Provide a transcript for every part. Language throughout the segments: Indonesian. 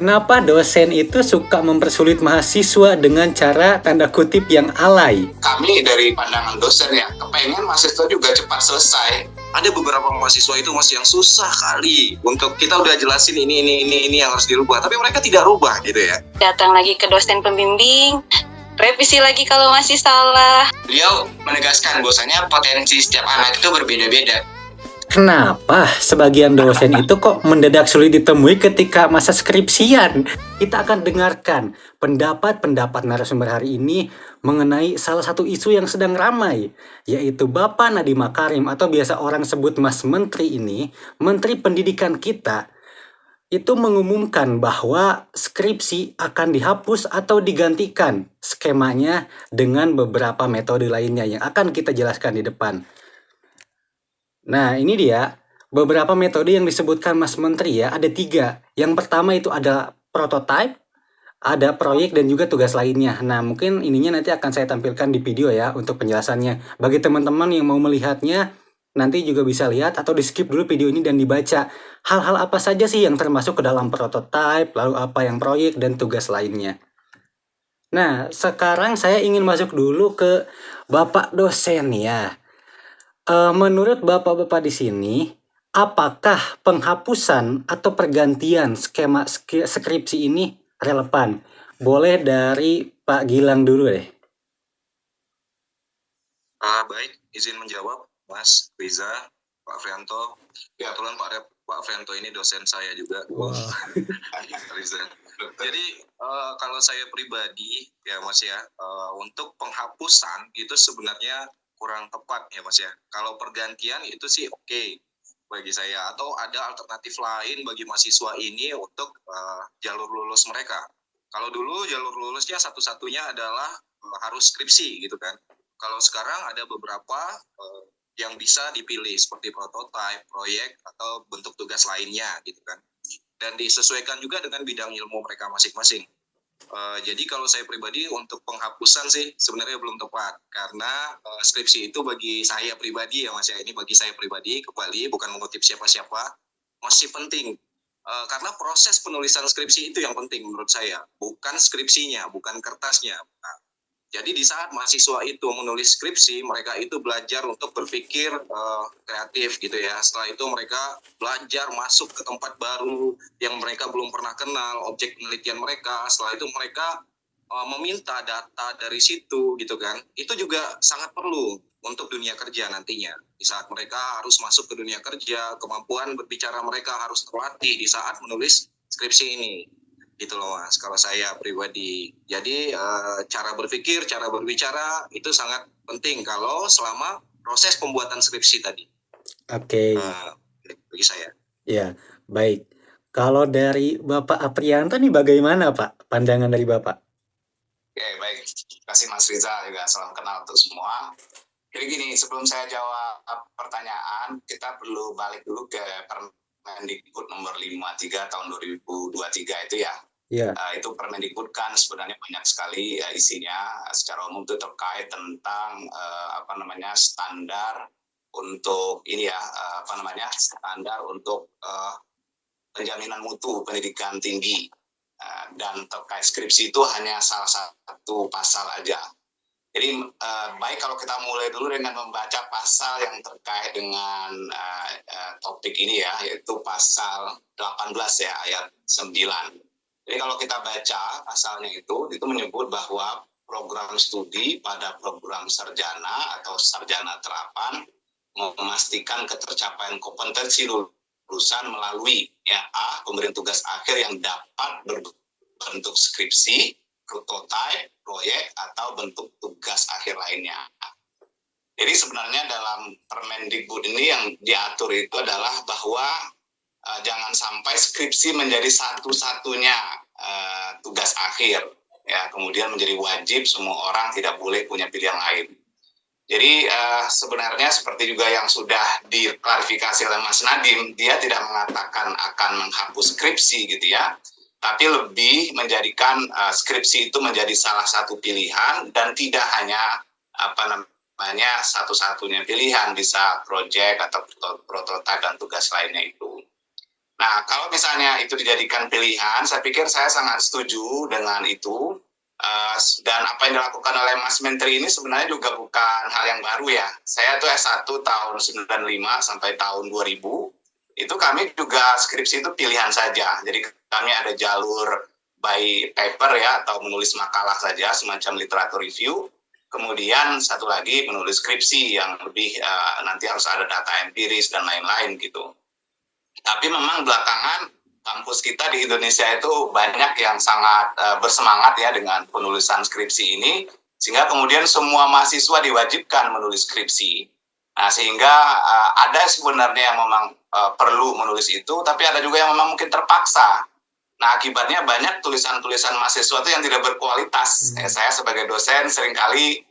Kenapa dosen itu suka mempersulit mahasiswa dengan cara tanda kutip yang alay? Kami dari pandangan dosen ya, kepengen mahasiswa juga cepat selesai. Ada beberapa mahasiswa itu masih yang susah kali untuk kita udah jelasin ini yang harus dirubah, tapi mereka tidak rubah gitu ya. Datang lagi ke dosen pembimbing, revisi lagi kalau masih salah. Beliau menegaskan bahwasanya potensi setiap anak itu berbeda-beda. Kenapa sebagian dosen itu kok mendadak sulit ditemui ketika masa skripsian? Kita akan dengarkan pendapat narasumber hari ini mengenai salah satu isu yang sedang ramai, yaitu Bapak Nadiem Makarim atau biasa orang sebut Mas Menteri ini, Menteri Pendidikan kita, itu mengumumkan bahwa skripsi akan dihapus atau digantikan skemanya dengan beberapa metode lainnya yang akan kita jelaskan di depan. Nah, ini dia beberapa metode yang disebutkan Mas Menteri ya, ada 3. Yang pertama itu ada prototype, ada proyek, dan juga tugas lainnya. Nah, mungkin ininya nanti akan saya tampilkan di video ya untuk penjelasannya. Bagi teman-teman yang mau melihatnya, nanti juga bisa lihat atau di skip dulu video ini dan dibaca. Hal-hal apa saja sih yang termasuk ke dalam prototype, lalu apa yang proyek, dan tugas lainnya. Nah, sekarang saya ingin masuk dulu ke Bapak dosen ya. Menurut bapak-bapak di sini, apakah penghapusan atau pergantian skema skripsi ini relevan? Boleh dari Pak Gilang dulu deh. Baik, izin menjawab, Mas Riza, Pak Frianto. Kebetulan Pak Frianto ini dosen saya juga. Wow. Riza. Jadi kalau saya pribadi ya Mas ya, untuk penghapusan itu sebenarnya kurang tepat ya Mas ya. Kalau pergantian itu sih oke bagi saya, atau ada alternatif lain bagi mahasiswa ini untuk jalur lulus mereka. Kalau dulu jalur lulusnya satu-satunya adalah harus skripsi gitu kan. Kalau sekarang ada beberapa yang bisa dipilih seperti prototype, proyek, atau bentuk tugas lainnya gitu kan. Dan disesuaikan juga dengan bidang ilmu mereka masing-masing. Jadi kalau saya pribadi untuk penghapusan sih sebenarnya belum tepat, karena skripsi itu bagi saya pribadi ya Mas ya, ini bagi saya pribadi, kembali bukan mengutip siapa-siapa, masih penting. Karena proses penulisan skripsi itu yang penting menurut saya, bukan skripsinya, bukan kertasnya. Nah, jadi di saat mahasiswa itu menulis skripsi, mereka itu belajar untuk berpikir kreatif gitu ya. Setelah itu mereka belajar masuk ke tempat baru yang mereka belum pernah kenal, objek penelitian mereka. Setelah itu mereka meminta data dari situ gitu kan. Itu juga sangat perlu untuk dunia kerja nantinya. Di saat mereka harus masuk ke dunia kerja, kemampuan berbicara mereka harus terlatih di saat menulis skripsi ini. Gitu loh Mas, kalau saya pribadi. Jadi cara berpikir, cara berbicara itu sangat penting kalau selama proses pembuatan skripsi tadi. Oke. Bagi saya. Ya, baik. Kalau dari Bapak Aprianto nih bagaimana Pak pandangan dari Bapak? Oke, baik. Terima kasih Mas Riza, juga salam kenal untuk semua. Jadi gini, sebelum saya jawab pertanyaan, kita perlu balik dulu ke Permendikbud nomor 53 tahun 2023 itu ya. Yeah. Itu Permendikbud kan sebenarnya banyak sekali isinya, secara umum itu terkait tentang standar untuk ini ya, standar untuk penjaminan mutu pendidikan tinggi, dan terkait skripsi itu hanya salah satu pasal aja. Jadi baik kalau kita mulai dulu dengan membaca pasal yang terkait dengan topik ini ya, yaitu pasal 18 ya, ayat 9. Jadi kalau kita baca pasalnya itu menyebut bahwa program studi pada program sarjana atau sarjana terapan memastikan ketercapaian kompetensi lulusan melalui ya pemberian tugas akhir yang dapat berbentuk skripsi, prototype, proyek, atau bentuk tugas akhir lainnya. Jadi sebenarnya dalam Permendikbud ini yang diatur itu adalah bahwa jangan sampai skripsi menjadi satu-satunya tugas akhir ya, kemudian menjadi wajib semua orang, tidak boleh punya pilihan lain. Jadi sebenarnya seperti juga yang sudah diklarifikasi oleh Mas Nadiem, dia tidak mengatakan akan menghapus skripsi gitu ya, tapi lebih menjadikan skripsi itu menjadi salah satu pilihan dan tidak hanya satu-satunya pilihan, bisa proyek atau prototipe dan tugas lainnya itu. Nah, kalau misalnya itu dijadikan pilihan, saya pikir saya sangat setuju dengan itu. Dan apa yang dilakukan oleh Mas Menteri ini sebenarnya juga bukan hal yang baru ya. Saya tuh S1 tahun 95 sampai tahun 2000, itu kami juga skripsi itu pilihan saja. Jadi kami ada jalur by paper ya, atau menulis makalah saja, semacam literatur review. Kemudian satu lagi menulis skripsi yang lebih nanti harus ada data empiris dan lain-lain gitu. Tapi memang belakangan kampus kita di Indonesia itu banyak yang sangat bersemangat ya dengan penulisan skripsi ini, sehingga kemudian semua mahasiswa diwajibkan menulis skripsi. Nah, sehingga ada sebenarnya yang memang perlu menulis itu, tapi ada juga yang memang mungkin terpaksa. Nah, akibatnya banyak tulisan-tulisan mahasiswa itu yang tidak berkualitas. Saya sebagai dosen seringkali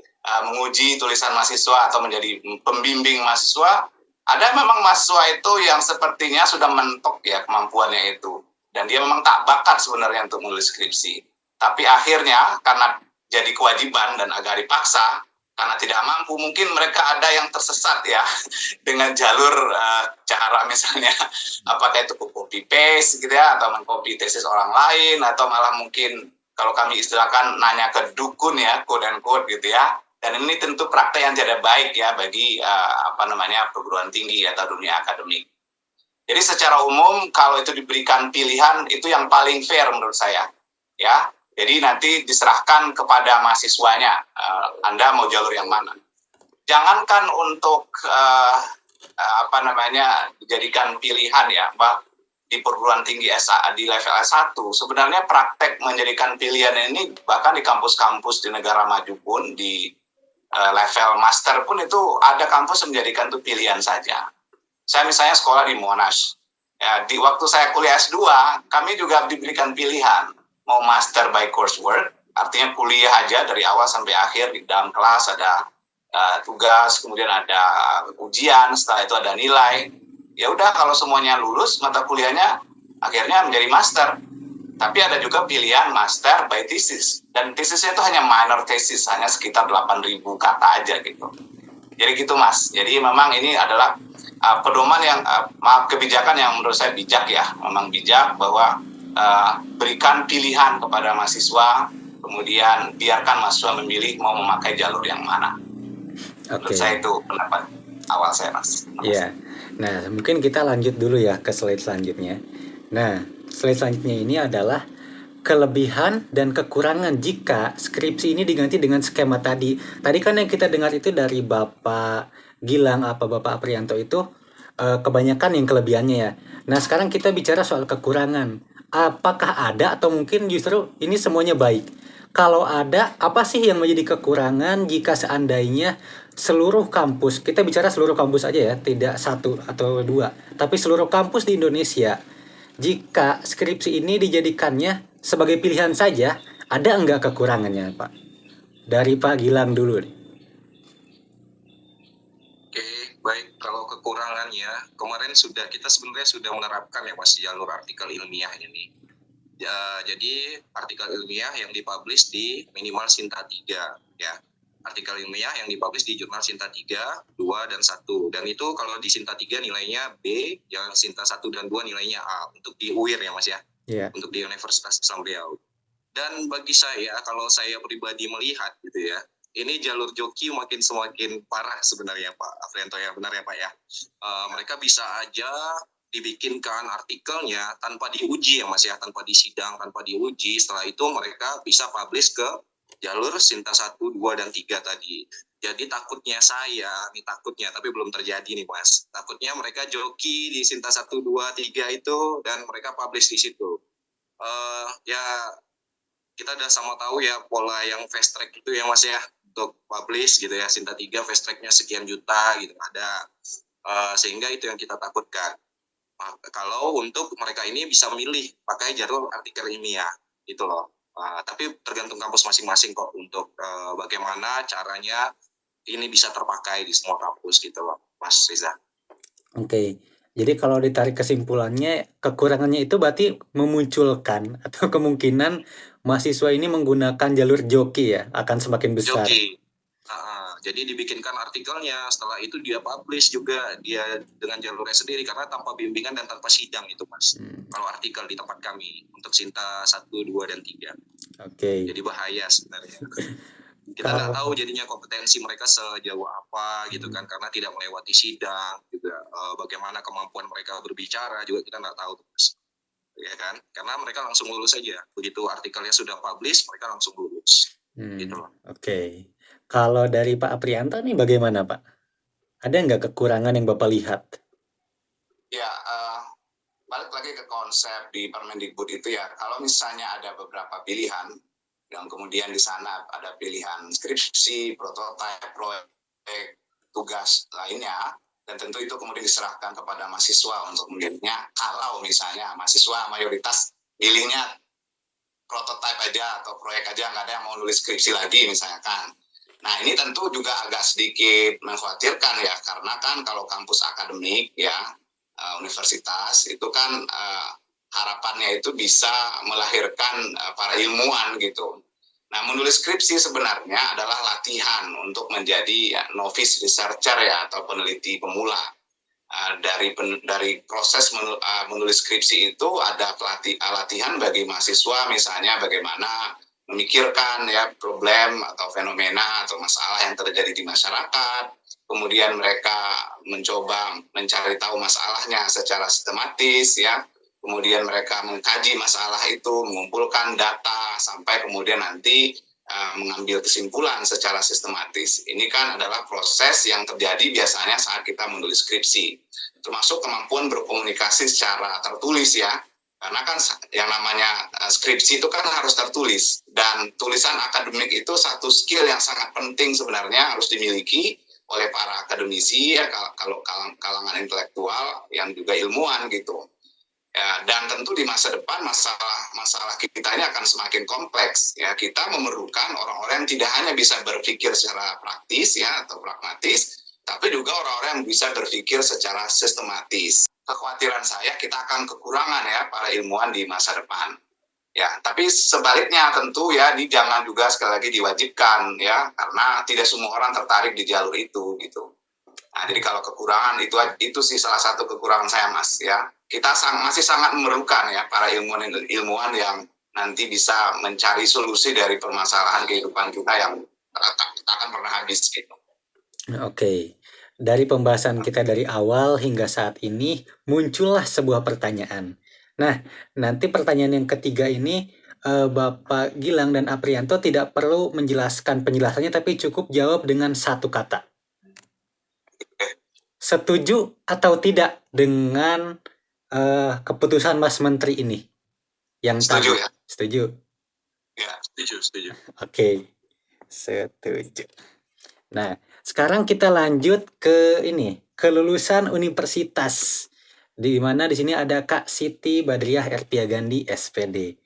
menguji tulisan mahasiswa atau menjadi pembimbing mahasiswa. Ada memang mahasiswa itu yang sepertinya sudah mentok ya kemampuannya itu. Dan dia memang tak bakat sebenarnya untuk menulis skripsi. Tapi akhirnya karena jadi kewajiban dan agak dipaksa, karena tidak mampu, mungkin mereka ada yang tersesat ya dengan jalur cara misalnya apakah itu copy paste gitu ya, atau mengcopy tesis orang lain, atau malah mungkin kalau kami istilahkan nanya ke dukun ya, quote and quote gitu ya. Dan ini tentu praktek yang tidak baik ya bagi perguruan tinggi atau dunia akademik. Jadi secara umum kalau itu diberikan pilihan itu yang paling fair menurut saya ya. Jadi nanti diserahkan kepada mahasiswanya, Anda mau jalur yang mana. Jangankan untuk dijadikan pilihan ya, Mbak, di perguruan tinggi di level S1, sebenarnya praktek menjadikan pilihan ini bahkan di kampus-kampus di negara maju pun, di level master pun itu ada kampus yang menjadikan itu pilihan saja. Saya misalnya sekolah di Monash. Ya, di waktu saya kuliah S2, kami juga diberikan pilihan. Mau master by coursework, artinya kuliah aja dari awal sampai akhir, di dalam kelas ada tugas, kemudian ada ujian, setelah itu ada nilai. Ya udah, kalau semuanya lulus, mata kuliahnya akhirnya menjadi master. Tapi ada juga pilihan master by thesis. Dan tesisnya itu hanya minor thesis, hanya sekitar 8.000 kata aja gitu. Jadi gitu Mas. Jadi memang ini adalah pedoman yang, kebijakan yang menurut saya bijak ya. Memang bijak bahwa berikan pilihan kepada mahasiswa, kemudian biarkan mahasiswa memilih mau memakai jalur yang mana. Menurut saya itu pendapat awal saya Mas. Iya. Nah, mungkin kita lanjut dulu ya ke slide selanjutnya. Nah, slide selanjutnya ini adalah kelebihan dan kekurangan jika skripsi ini diganti dengan skema tadi. Tadi kan yang kita dengar itu dari Bapak Gilang Bapak Aprianto itu kebanyakan yang kelebihannya ya. Nah, sekarang kita bicara soal kekurangan. Apakah ada atau mungkin justru ini semuanya baik? Kalau ada, apa sih yang menjadi kekurangan jika seandainya seluruh kampus, kita bicara seluruh kampus aja ya, tidak satu atau dua, tapi seluruh kampus di Indonesia, jika skripsi ini dijadikannya sebagai pilihan saja, ada enggak kekurangannya, Pak? Dari Pak Gilang dulu nih. Oke, baik. Kalau kekurangannya, kemarin kita sebenarnya sudah menerapkan ya Mas jalur artikel ilmiah ini. Ya, jadi artikel ilmiah yang dipublish di minimal Sinta 3 ya. Artikel ilmiah yang dipublish di jurnal Sinta 3, 2, dan 1. Dan itu kalau di Sinta 3 nilainya B, yang Sinta 1 dan 2 nilainya A. Untuk di UIR ya Mas ya. Yeah. Untuk di Universitas Islam Riau. Dan bagi saya, kalau saya pribadi melihat gitu ya, ini jalur joki semakin parah sebenarnya Pak Aprianto ya, benar ya Pak ya. Mereka bisa aja dibikinkan artikelnya tanpa diuji ya Mas ya, tanpa disidang, tanpa diuji. Setelah itu mereka bisa publish ke jalur Sinta 1, 2, dan 3 tadi. Jadi takutnya tapi belum terjadi nih Mas. Takutnya mereka joki di Sinta 1, 2, 3 itu dan mereka publish di situ. Ya kita udah sama tahu ya pola yang fast track itu ya Mas ya, untuk publish gitu ya, Sinta 3 fast tracknya sekian juta gitu ada. Sehingga itu yang kita takutkan. Kalau untuk mereka ini bisa milih pakai jalur artikel ilmiah gitu loh. Tapi tergantung kampus masing-masing kok untuk bagaimana caranya ini bisa terpakai di semua kampus gitu loh Mas Riza. Oke. Jadi kalau ditarik kesimpulannya, kekurangannya itu berarti memunculkan atau kemungkinan mahasiswa ini menggunakan jalur joki ya akan semakin besar. Jadi dibikinkan artikelnya, setelah itu dia publish juga dia dengan jalurnya sendiri karena tanpa bimbingan dan tanpa sidang itu Mas. Kalau artikel di tempat kami untuk Sinta 1, 2, dan 3. Oke. Jadi bahaya sebenarnya. Kita nggak tahu jadinya kompetensi mereka sejauh apa gitu kan, karena tidak melewati sidang juga. Bagaimana kemampuan mereka berbicara juga kita nggak tahu Mas. Ya kan, karena mereka langsung lulus saja. Begitu artikelnya sudah publish, mereka langsung lulus. Gitu loh. Oke. Kalau dari Pak Aprianto nih bagaimana Pak? Ada nggak kekurangan yang Bapak lihat? Ya, balik lagi ke konsep di Permendikbud itu ya, kalau misalnya ada beberapa pilihan, dan kemudian di sana ada pilihan skripsi, prototipe, proyek, tugas lainnya, dan tentu itu kemudian diserahkan kepada mahasiswa untuk memilihnya. Kalau misalnya mahasiswa mayoritas pilihnya prototipe aja atau proyek aja, nggak ada yang mau nulis skripsi lagi misalkan. Nah ini tentu juga agak sedikit mengkhawatirkan ya, karena kan kalau kampus akademik ya, universitas itu kan harapannya itu bisa melahirkan para ilmuwan gitu. Nah menulis skripsi sebenarnya adalah latihan untuk menjadi novice researcher ya, atau peneliti pemula. Dari proses menulis skripsi itu ada latihan bagi mahasiswa, misalnya bagaimana memikirkan ya problem atau fenomena atau masalah yang terjadi di masyarakat. Kemudian mereka mencoba mencari tahu masalahnya secara sistematis ya. Kemudian mereka mengkaji masalah itu, mengumpulkan data sampai kemudian nanti mengambil kesimpulan secara sistematis. Ini kan adalah proses yang terjadi biasanya saat kita menulis skripsi. Termasuk kemampuan berkomunikasi secara tertulis ya. Karena kan yang namanya skripsi itu kan harus tertulis. Dan tulisan akademik itu satu skill yang sangat penting sebenarnya harus dimiliki oleh para akademisi ya, kalau kalangan intelektual yang juga ilmuwan gitu. Ya, dan tentu di masa depan masalah kita ini akan semakin kompleks ya. Kita memerlukan orang-orang yang tidak hanya bisa berpikir secara praktis ya atau pragmatis, tapi juga orang-orang yang bisa berpikir secara sistematis. Kekhawatiran saya kita akan kekurangan ya para ilmuwan di masa depan. Ya, tapi sebaliknya tentu ya ini jangan juga sekali lagi diwajibkan ya, karena tidak semua orang tertarik di jalur itu gitu. Nah, jadi kalau kekurangan itu sih salah satu kekurangan saya Mas ya. Kita masih sangat memerlukan ya para ilmuwan yang nanti bisa mencari solusi dari permasalahan kehidupan kita yang tak akan pernah habis gitu. Oke. Dari pembahasan kita dari awal hingga saat ini muncullah sebuah pertanyaan. Nah, nanti pertanyaan yang ketiga ini Bapak Gilang dan Aprianto tidak perlu menjelaskan penjelasannya, tapi cukup jawab dengan satu kata. Setuju atau tidak dengan keputusan Mas Menteri ini? Yang Setuju tadi. ya? Setuju. Ya, Setuju. Oke, setuju. Nah, sekarang kita lanjut ke kelulusan universitas. Di mana di sini ada Kak Siti Badriah Ertiagandi SPD.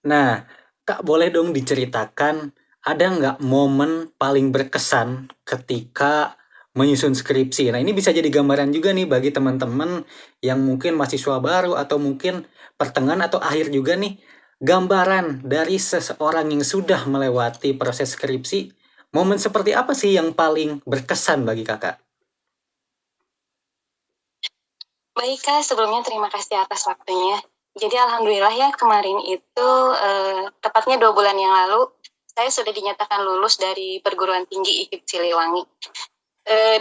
Nah, Kak boleh dong diceritakan ada nggak momen paling berkesan ketika menyusun skripsi? Nah, ini bisa jadi gambaran juga nih bagi teman-teman yang mungkin mahasiswa baru atau mungkin pertengahan atau akhir juga nih. Gambaran dari seseorang yang sudah melewati proses skripsi, momen seperti apa sih yang paling berkesan bagi kakak? Baik Kak, sebelumnya terima kasih atas waktunya. Jadi alhamdulillah ya kemarin itu tepatnya 2 bulan yang lalu saya sudah dinyatakan lulus dari perguruan tinggi IKIP Siliwangi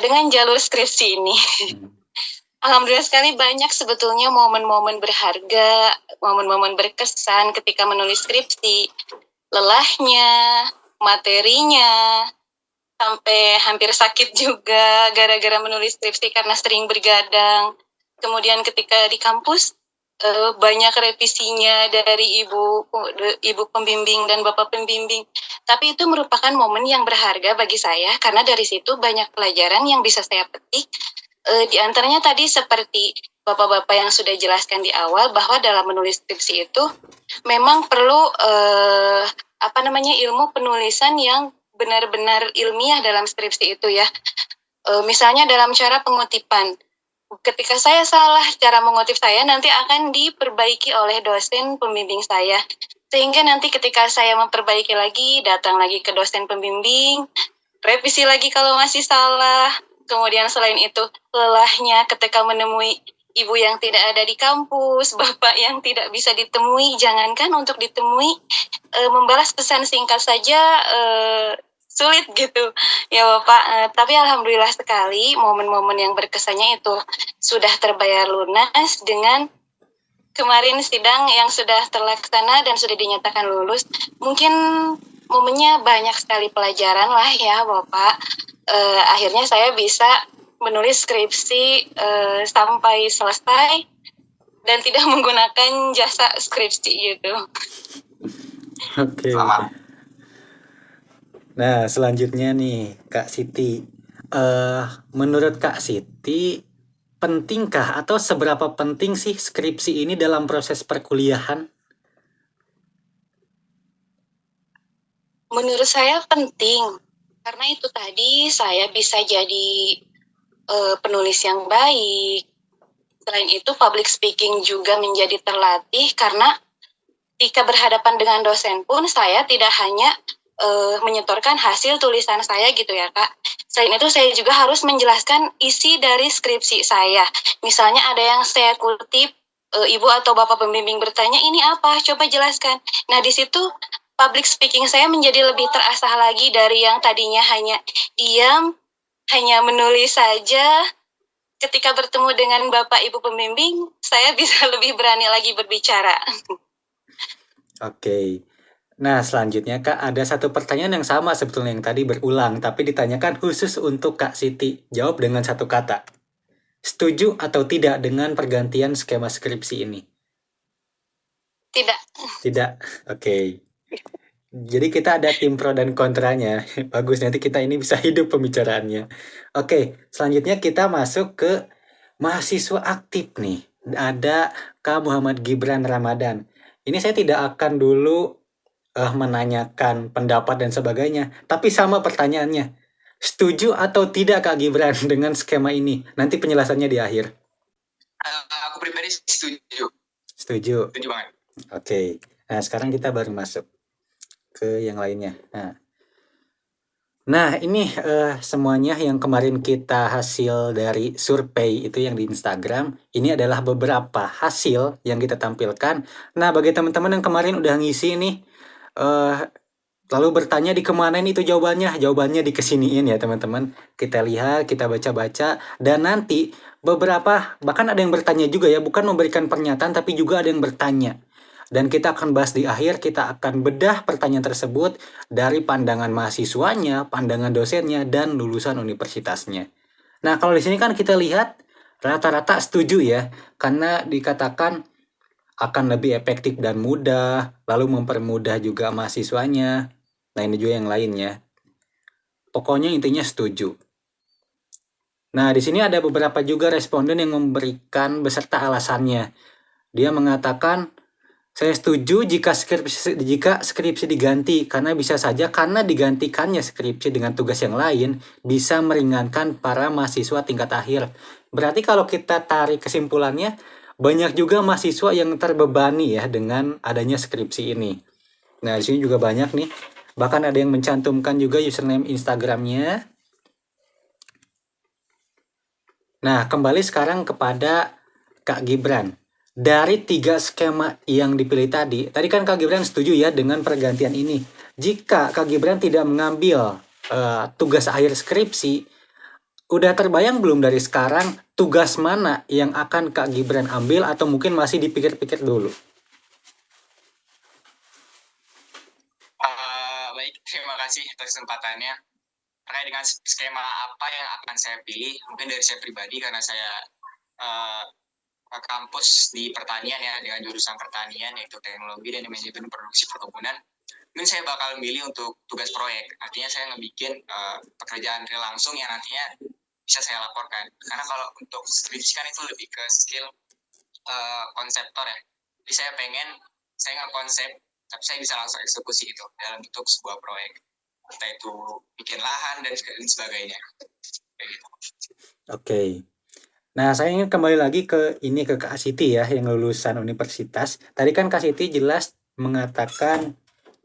dengan jalur skripsi ini. Alhamdulillah sekali banyak sebetulnya momen-momen berharga, momen-momen berkesan ketika menulis skripsi. Lelahnya, materinya, sampai hampir sakit juga gara-gara menulis skripsi karena sering bergadang. Kemudian ketika di kampus banyak revisinya dari ibu pembimbing dan bapak pembimbing. Tapi itu merupakan momen yang berharga bagi saya karena dari situ banyak pelajaran yang bisa saya petik. Di antaranya tadi seperti bapak-bapak yang sudah jelaskan di awal bahwa dalam menulis skripsi itu memang perlu ilmu penulisan yang benar-benar ilmiah dalam skripsi itu ya. Misalnya dalam cara pengutipan. Ketika saya salah cara mengutip saya nanti akan diperbaiki oleh dosen pembimbing saya. Sehingga nanti ketika saya memperbaiki lagi, datang lagi ke dosen pembimbing, revisi lagi kalau masih salah. Kemudian selain itu, lelahnya ketika menemui ibu yang tidak ada di kampus, bapak yang tidak bisa ditemui, jangankan untuk ditemui, membalas pesan singkat saja sulit gitu ya Bapak. Tapi alhamdulillah sekali momen-momen yang berkesannya itu sudah terbayar lunas dengan kemarin sidang yang sudah terlaksana dan sudah dinyatakan lulus. Mungkin momennya banyak sekali pelajaran lah ya Bapak. Akhirnya saya bisa menulis skripsi sampai selesai dan tidak menggunakan jasa skripsi gitu. Oke. Selamat. Nah, selanjutnya nih, Kak Siti. Menurut Kak Siti, pentingkah atau seberapa penting sih skripsi ini dalam proses perkuliahan? Menurut saya penting, karena itu tadi saya bisa jadi penulis yang baik. Selain itu, public speaking juga menjadi terlatih karena ketika berhadapan dengan dosen pun saya tidak hanya menyetorkan hasil tulisan saya gitu ya Kak. Selain itu saya juga harus menjelaskan isi dari skripsi saya. Misalnya ada yang saya kutip, ibu atau bapak pembimbing bertanya, ini apa? Coba jelaskan. Nah di situ public speaking saya menjadi lebih terasah lagi dari yang tadinya hanya diam, hanya menulis saja. Ketika bertemu dengan bapak ibu pembimbing, saya bisa lebih berani lagi berbicara. Oke. Nah, selanjutnya Kak, ada satu pertanyaan yang sama sebetulnya yang tadi berulang, tapi ditanyakan khusus untuk Kak Siti. Jawab dengan satu kata. Setuju atau tidak dengan pergantian skema skripsi ini? Tidak. Tidak. Oke. Jadi kita ada tim pro dan kontranya. Bagus, nanti kita ini bisa hidup pembicaraannya. Oke, selanjutnya kita masuk ke mahasiswa aktif nih. Ada Kak Muhammad Gibran Ramadan. Ini saya tidak akan dulu menanyakan pendapat dan sebagainya, tapi sama pertanyaannya. Setuju atau tidak Kak Gibran dengan skema ini? Nanti penjelasannya di akhir. Aku pribadi setuju. Setuju. Setuju banget. Oke. Nah, sekarang kita baru masuk ke yang lainnya. Nah, ini semuanya yang kemarin kita hasil dari survei itu yang di Instagram. Ini adalah beberapa hasil yang kita tampilkan. Nah, bagi teman-teman yang kemarin udah ngisi nih, lalu bertanya di kemanain itu jawabannya. Jawabannya dikesiniin ya teman-teman. Kita lihat, kita baca-baca. Dan nanti beberapa, bahkan ada yang bertanya juga ya. Bukan memberikan pernyataan, tapi juga ada yang bertanya. Dan kita akan bahas di akhir, kita akan bedah pertanyaan tersebut dari pandangan mahasiswanya, pandangan dosennya, dan lulusan universitasnya. Nah, kalau di sini kan kita lihat rata-rata setuju ya, karena dikatakan akan lebih efektif dan mudah, lalu mempermudah juga mahasiswanya. Nah, ini juga yang lainnya. Pokoknya intinya setuju. Nah, di sini ada beberapa juga responden yang memberikan beserta alasannya. Dia mengatakan, saya setuju jika skripsi diganti, karena bisa saja karena digantikannya skripsi dengan tugas yang lain, bisa meringankan para mahasiswa tingkat akhir. Berarti kalau kita tarik kesimpulannya, banyak juga mahasiswa yang terbebani ya dengan adanya skripsi ini. Nah, di sini juga banyak nih. Bahkan ada yang mencantumkan juga username Instagramnya. Nah, kembali sekarang kepada Kak Gibran. Dari 3 skema yang dipilih tadi kan Kak Gibran setuju ya dengan pergantian ini. Jika Kak Gibran tidak mengambil tugas akhir skripsi, udah terbayang belum dari sekarang tugas mana yang akan Kak Gibran ambil atau mungkin masih dipikir-pikir dulu? Baik, terima kasih atas kesempatannya. Terkait dengan skema apa yang akan saya pilih, mungkin dari saya pribadi karena saya ke kampus di pertanian ya, dengan jurusan pertanian yaitu teknologi dan manajemen produksi perkebunan, mungkin saya bakal milih untuk tugas proyek. Artinya saya ngebikin pekerjaan real langsung yang nantinya bisa saya laporkan. Karena kalau untuk skripsi kan itu lebih ke skill konseptor ya. Jadi saya pengen, saya nge-konsep, tapi saya bisa langsung eksekusi itu dalam bentuk sebuah proyek. Entah itu bikin lahan dan sebagainya. Kayak gitu. Oke. Nah, saya ingin kembali lagi ke Kak Siti ya, yang lulusan universitas. Tadi kan Kak Siti jelas mengatakan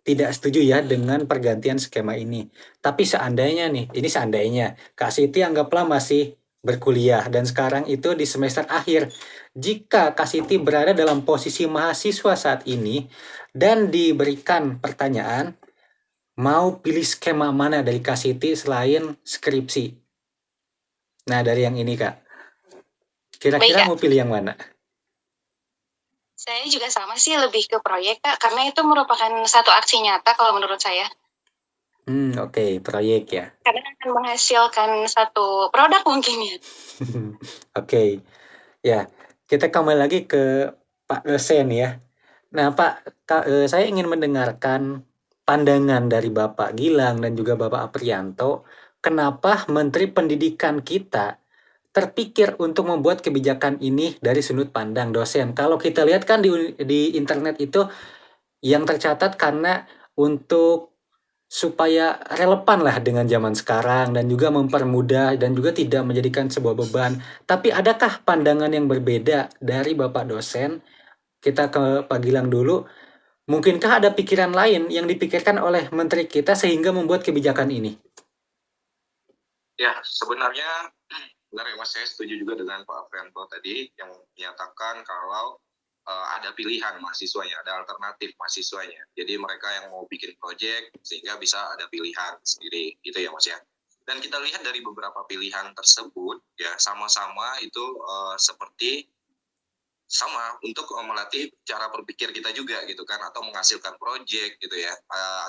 tidak setuju ya dengan pergantian skema ini. Tapi seandainya nih, ini seandainya, Kak Siti anggaplah masih berkuliah dan sekarang itu di semester akhir. Jika Kak Siti berada dalam posisi mahasiswa saat ini dan diberikan pertanyaan, mau pilih skema mana dari Kak Siti selain skripsi? Nah, dari yang ini, Kak. Kira-kira Baik, Kak. mau pilih yang mana? Saya juga sama sih, lebih ke proyek, Kak, karena itu merupakan satu aksi nyata kalau menurut saya. Oke, proyek ya. Karena akan menghasilkan satu produk mungkin ya. Oke, ya kita kembali lagi ke Pak dosen ya. Nah Pak, saya ingin mendengarkan pandangan dari Bapak Gilang dan juga Bapak Aprianto, kenapa Menteri Pendidikan kita terpikir untuk membuat kebijakan ini dari sudut pandang dosen. Kalau kita lihat kan di internet itu yang tercatat karena untuk supaya relevan lah dengan zaman sekarang dan juga mempermudah dan juga tidak menjadikan sebuah beban. Tapi adakah pandangan yang berbeda dari Bapak dosen? Kita ke Pak Gilang dulu. Mungkinkah ada pikiran lain yang dipikirkan oleh menteri kita sehingga membuat kebijakan ini? Ya, sebenarnya benar ya Mas, saya setuju juga dengan Pak Aprianto tadi yang menyatakan kalau ada pilihan mahasiswanya, ada alternatif mahasiswanya. Jadi mereka yang mau bikin proyek sehingga bisa ada pilihan sendiri, gitu ya Mas ya. Dan kita lihat dari beberapa pilihan tersebut ya sama-sama itu seperti sama untuk melatih cara berpikir kita juga gitu kan, atau menghasilkan proyek gitu ya.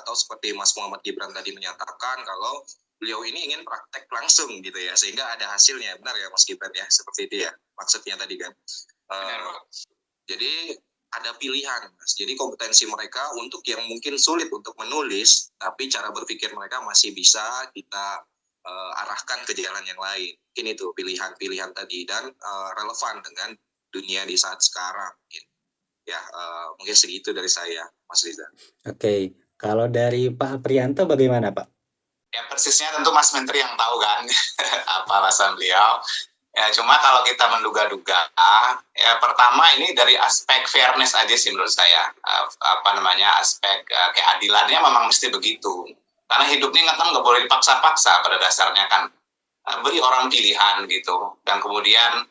Atau seperti Mas Muhammad Gibran tadi menyatakan kalau beliau ini ingin praktek langsung gitu ya, sehingga ada hasilnya. Benar ya Mas Gibran ya, seperti itu ya maksudnya tadi kan. Jadi ada pilihan Mas. Jadi kompetensi mereka untuk yang mungkin sulit untuk menulis, tapi cara berpikir mereka masih bisa kita arahkan ke jalan yang lain. Ini tuh pilihan-pilihan tadi dan relevan dengan dunia di saat sekarang. Ya, mungkin segitu dari saya, Mas Riza. Oke, kalau dari Pak Aprianto bagaimana Pak? Ya persisnya tentu Mas Menteri yang tahu kan apa alasan beliau. Ya cuma kalau kita menduga-duga, ya pertama ini dari aspek fairness aja sih menurut saya. Aspek keadilannya memang mesti begitu. Karena hidup ini kan nggak boleh dipaksa-paksa pada dasarnya kan. Beri orang pilihan gitu. Dan kemudian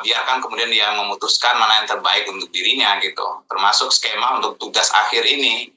biarkan kemudian dia memutuskan mana yang terbaik untuk dirinya gitu. Termasuk skema untuk tugas akhir ini.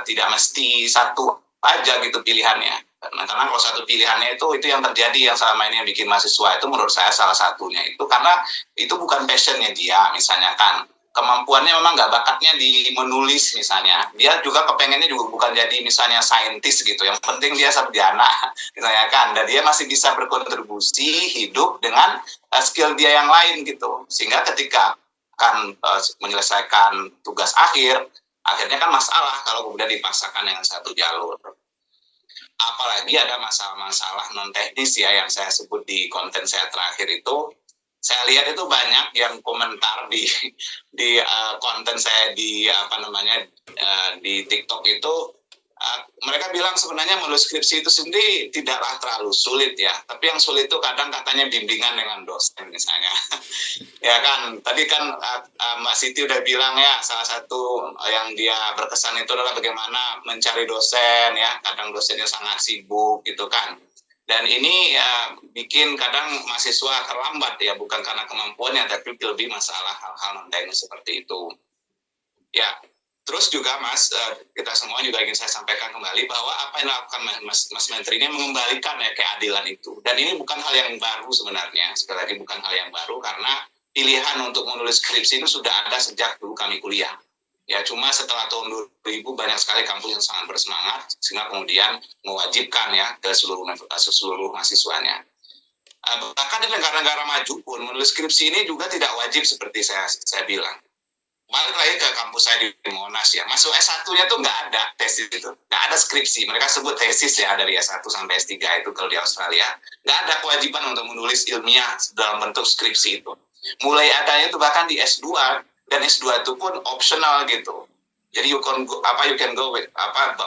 Tidak mesti satu aja gitu pilihannya. Karena kalau satu pilihannya itu yang terjadi yang selama ini yang bikin mahasiswa itu menurut saya salah satunya itu karena itu bukan passionnya dia misalnya kan, kemampuannya memang nggak bakatnya di menulis misalnya, dia juga kepengennya juga bukan jadi misalnya saintis gitu, yang penting dia sarjana misalnya kan, dan dia masih bisa berkontribusi hidup dengan skill dia yang lain gitu, sehingga ketika akan menyelesaikan tugas akhirnya kan masalah kalau kemudian dipaksakan dengan satu jalur. Apalagi ada masalah-masalah non teknis ya yang saya sebut di konten saya terakhir itu, saya lihat itu banyak yang komentar di konten saya di di TikTok itu, mereka bilang sebenarnya menulis skripsi itu sendiri tidaklah terlalu sulit ya, tapi yang sulit itu kadang katanya bimbingan dengan dosen misalnya. Ya kan, tadi kan Mbak Siti udah bilang ya, salah satu yang dia berkesan itu adalah bagaimana mencari dosen ya, kadang dosennya sangat sibuk gitu kan. Dan ini bikin kadang mahasiswa terlambat ya, bukan karena kemampuannya, tapi lebih masalah hal-hal non teknis seperti itu. Ya, terus juga Mas, kita semua juga ingin saya sampaikan kembali bahwa apa yang dilakukan Mas Menteri ini mengembalikan ya keadilan itu. Dan ini bukan hal yang baru sebenarnya, sekali lagi bukan hal yang baru karena pilihan untuk menulis skripsi itu sudah ada sejak dulu kami kuliah. Ya, cuma setelah tahun 2000 banyak sekali kampus yang sangat bersemangat sehingga kemudian mewajibkan ya ke seluruh mahasiswanya. Bahkan di negara-negara maju pun menulis skripsi ini juga tidak wajib seperti saya bilang. Balik lagi ke kampus saya di Monash ya, masuk S1-nya tuh nggak ada tesis itu, nggak ada skripsi, mereka sebut tesis ya dari S1 sampai S3 itu kalau di Australia. Nggak ada kewajiban untuk menulis ilmiah dalam bentuk skripsi itu. Mulai adanya itu bahkan di S2, dan S2 itu pun optional gitu. Jadi you can go with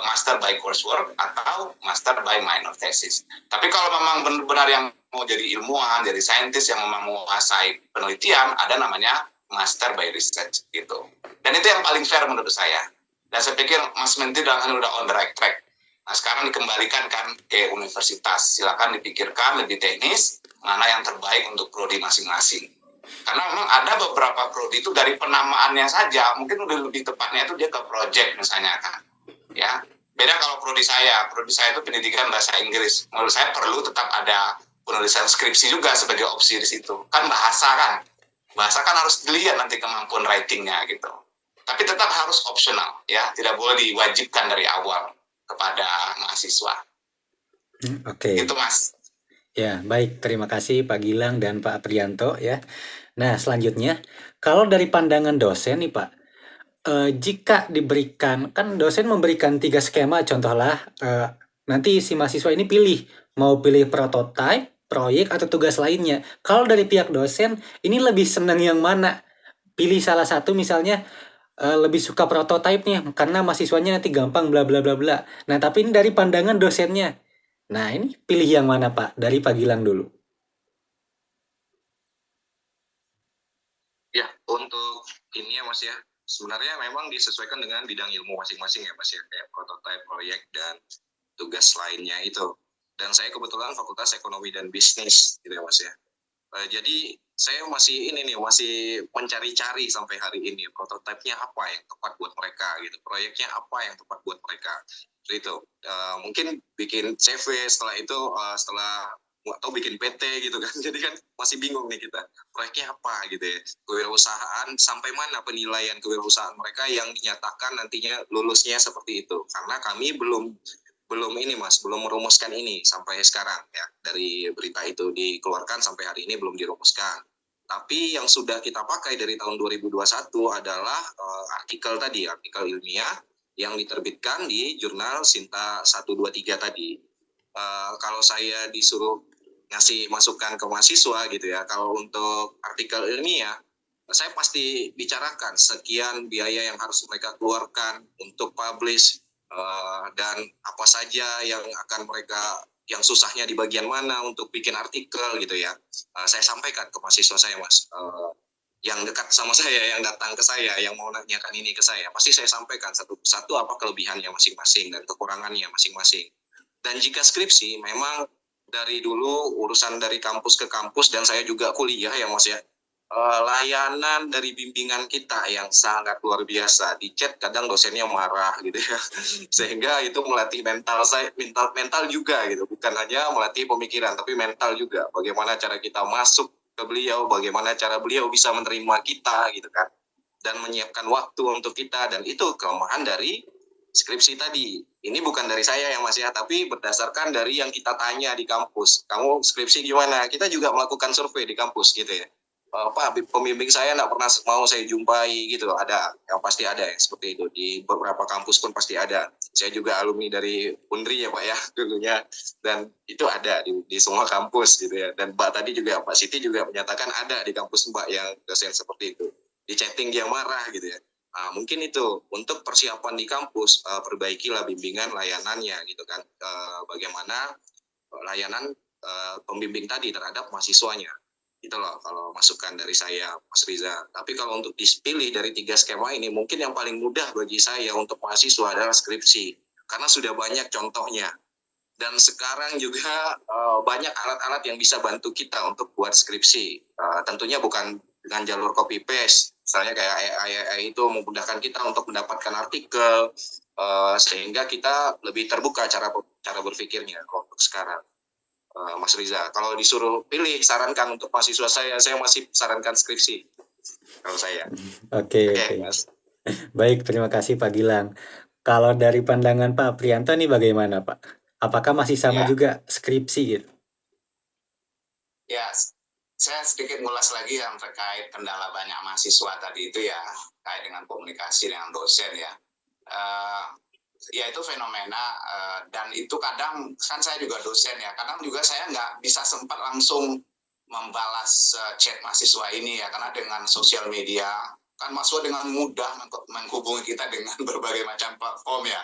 master by coursework atau master by minor thesis. Tapi kalau memang benar-benar yang mau jadi ilmuwan, jadi saintis yang memang menguasai penelitian, ada namanya master by research gitu. Dan itu yang paling fair menurut saya. Dan saya pikir Mas Menteri udah on the right track. Nah sekarang dikembalikan kan ke universitas. Silakan dipikirkan lebih teknis mana yang terbaik untuk prodi masing-masing. Karena memang ada beberapa prodi itu dari penamaannya saja, mungkin udah lebih tepatnya itu dia ke project misalnya kan. Ya, beda kalau prodi saya itu pendidikan bahasa Inggris. Menurut saya perlu tetap ada penulisan skripsi juga sebagai opsi di situ. Kan bahasa kan harus dilihat nanti kemampuan writingnya gitu. Tapi tetap harus opsional ya, tidak boleh diwajibkan dari awal kepada mahasiswa. Oke. Itu Mas. Ya, baik. Terima kasih Pak Gilang dan Pak Prianto ya. Nah, selanjutnya, kalau dari pandangan dosen nih Pak, jika diberikan, kan dosen memberikan 3 skema, contohlah nanti si mahasiswa ini pilih, mau pilih prototype, proyek, atau tugas lainnya. Kalau dari pihak dosen, ini lebih senang yang mana? Pilih salah satu misalnya, lebih suka prototype nih, karena mahasiswanya nanti gampang bla bla bla bla. Nah, tapi ini dari pandangan dosennya. Nah, ini pilih yang mana Pak? Dari Pak Gilang dulu. Ya, untuk ini ya Mas ya, sebenarnya memang disesuaikan dengan bidang ilmu masing-masing ya Mas ya, kayak prototype, proyek, dan tugas lainnya itu. Dan saya kebetulan Fakultas Ekonomi dan Bisnis gitu ya Mas ya. Jadi saya masih masih mencari-cari sampai hari ini prototipenya apa yang tepat buat mereka gitu, proyeknya apa yang tepat buat mereka. Seperti itu. Mungkin bikin CV, setelah itu setelah atau bikin PT gitu kan. Jadi kan masih bingung nih kita, proyeknya apa gitu ya. Kewirausahaan, sampai mana penilaian kewirausahaan mereka yang dinyatakan nantinya lulusnya seperti itu. Karena kami belum ini Mas, belum merumuskan ini sampai sekarang ya. Dari berita itu dikeluarkan sampai hari ini belum dirumuskan. Tapi yang sudah kita pakai dari tahun 2021 adalah artikel ilmiah yang diterbitkan di jurnal Sinta 123 tadi. Kalau saya disuruh ngasih masukan ke mahasiswa gitu ya, kalau untuk artikel ilmiah, saya pasti bicarakan sekian biaya yang harus mereka keluarkan untuk publish, dan apa saja yang akan mereka, yang susahnya di bagian mana untuk bikin artikel gitu ya. Saya sampaikan ke mahasiswa saya Mas, yang dekat sama saya, yang datang ke saya, yang mau nanyakan ini ke saya, pasti saya sampaikan satu persatu apa kelebihannya masing-masing dan kekurangannya masing-masing. Dan jika skripsi, memang dari dulu urusan dari kampus ke kampus, dan saya juga kuliah ya Mas ya, layanan dari bimbingan kita yang sangat luar biasa. Di chat kadang dosennya marah gitu ya, sehingga itu melatih mental saya, mental juga gitu, bukan hanya melatih pemikiran tapi mental juga. Bagaimana cara kita masuk ke beliau, bagaimana cara beliau bisa menerima kita gitu kan, dan menyiapkan waktu untuk kita. Dan itu kelemahan dari skripsi tadi. Ini bukan dari saya yang Mas ya, tapi berdasarkan dari yang kita tanya di kampus. Kamu skripsi gimana? Kita juga melakukan survei di kampus gitu ya. Pak, pembimbing saya nggak pernah mau saya jumpai gitu. Ada, yang pasti ada ya seperti itu. Di beberapa kampus pun pasti ada. Saya juga alumni dari Undri ya Pak ya dulunya, dan itu ada di semua kampus gitu ya. Dan Mbak tadi juga, Pak Siti juga menyatakan ada di kampus Mbak yang dosen seperti itu. Di chatting dia marah gitu ya. Mungkin itu untuk persiapan di kampus, perbaikilah bimbingan layanannya gitu kan. Bagaimana layanan pembimbing tadi terhadap mahasiswanya. Itu loh kalau masukan dari saya Mas Riza. Tapi kalau untuk dipilih dari 3 skema ini, mungkin yang paling mudah bagi saya untuk mahasiswa adalah skripsi, karena sudah banyak contohnya. Dan sekarang juga banyak alat-alat yang bisa bantu kita untuk buat skripsi. Tentunya bukan dengan jalur copy paste, misalnya kayak AI itu memudahkan kita untuk mendapatkan artikel, sehingga kita lebih terbuka cara berpikirnya untuk sekarang. Mas Riza, kalau disuruh pilih, sarankan untuk mahasiswa saya masih sarankan skripsi kalau saya. Oke. Mas. Baik, terima kasih Pak Gilang. Kalau dari pandangan Pak Prianto nih bagaimana Pak? Apakah masih sama juga skripsi gitu? Ya, saya sedikit ngulas lagi yang terkait kendala banyak mahasiswa tadi itu ya, terkait dengan komunikasi dengan dosen ya. Ya itu fenomena, dan itu kadang kan saya juga dosen ya, kadang juga saya nggak bisa sempat langsung membalas chat mahasiswa ini ya, karena dengan sosial media kan mahasiswa dengan mudah menghubungi kita dengan berbagai macam platform ya.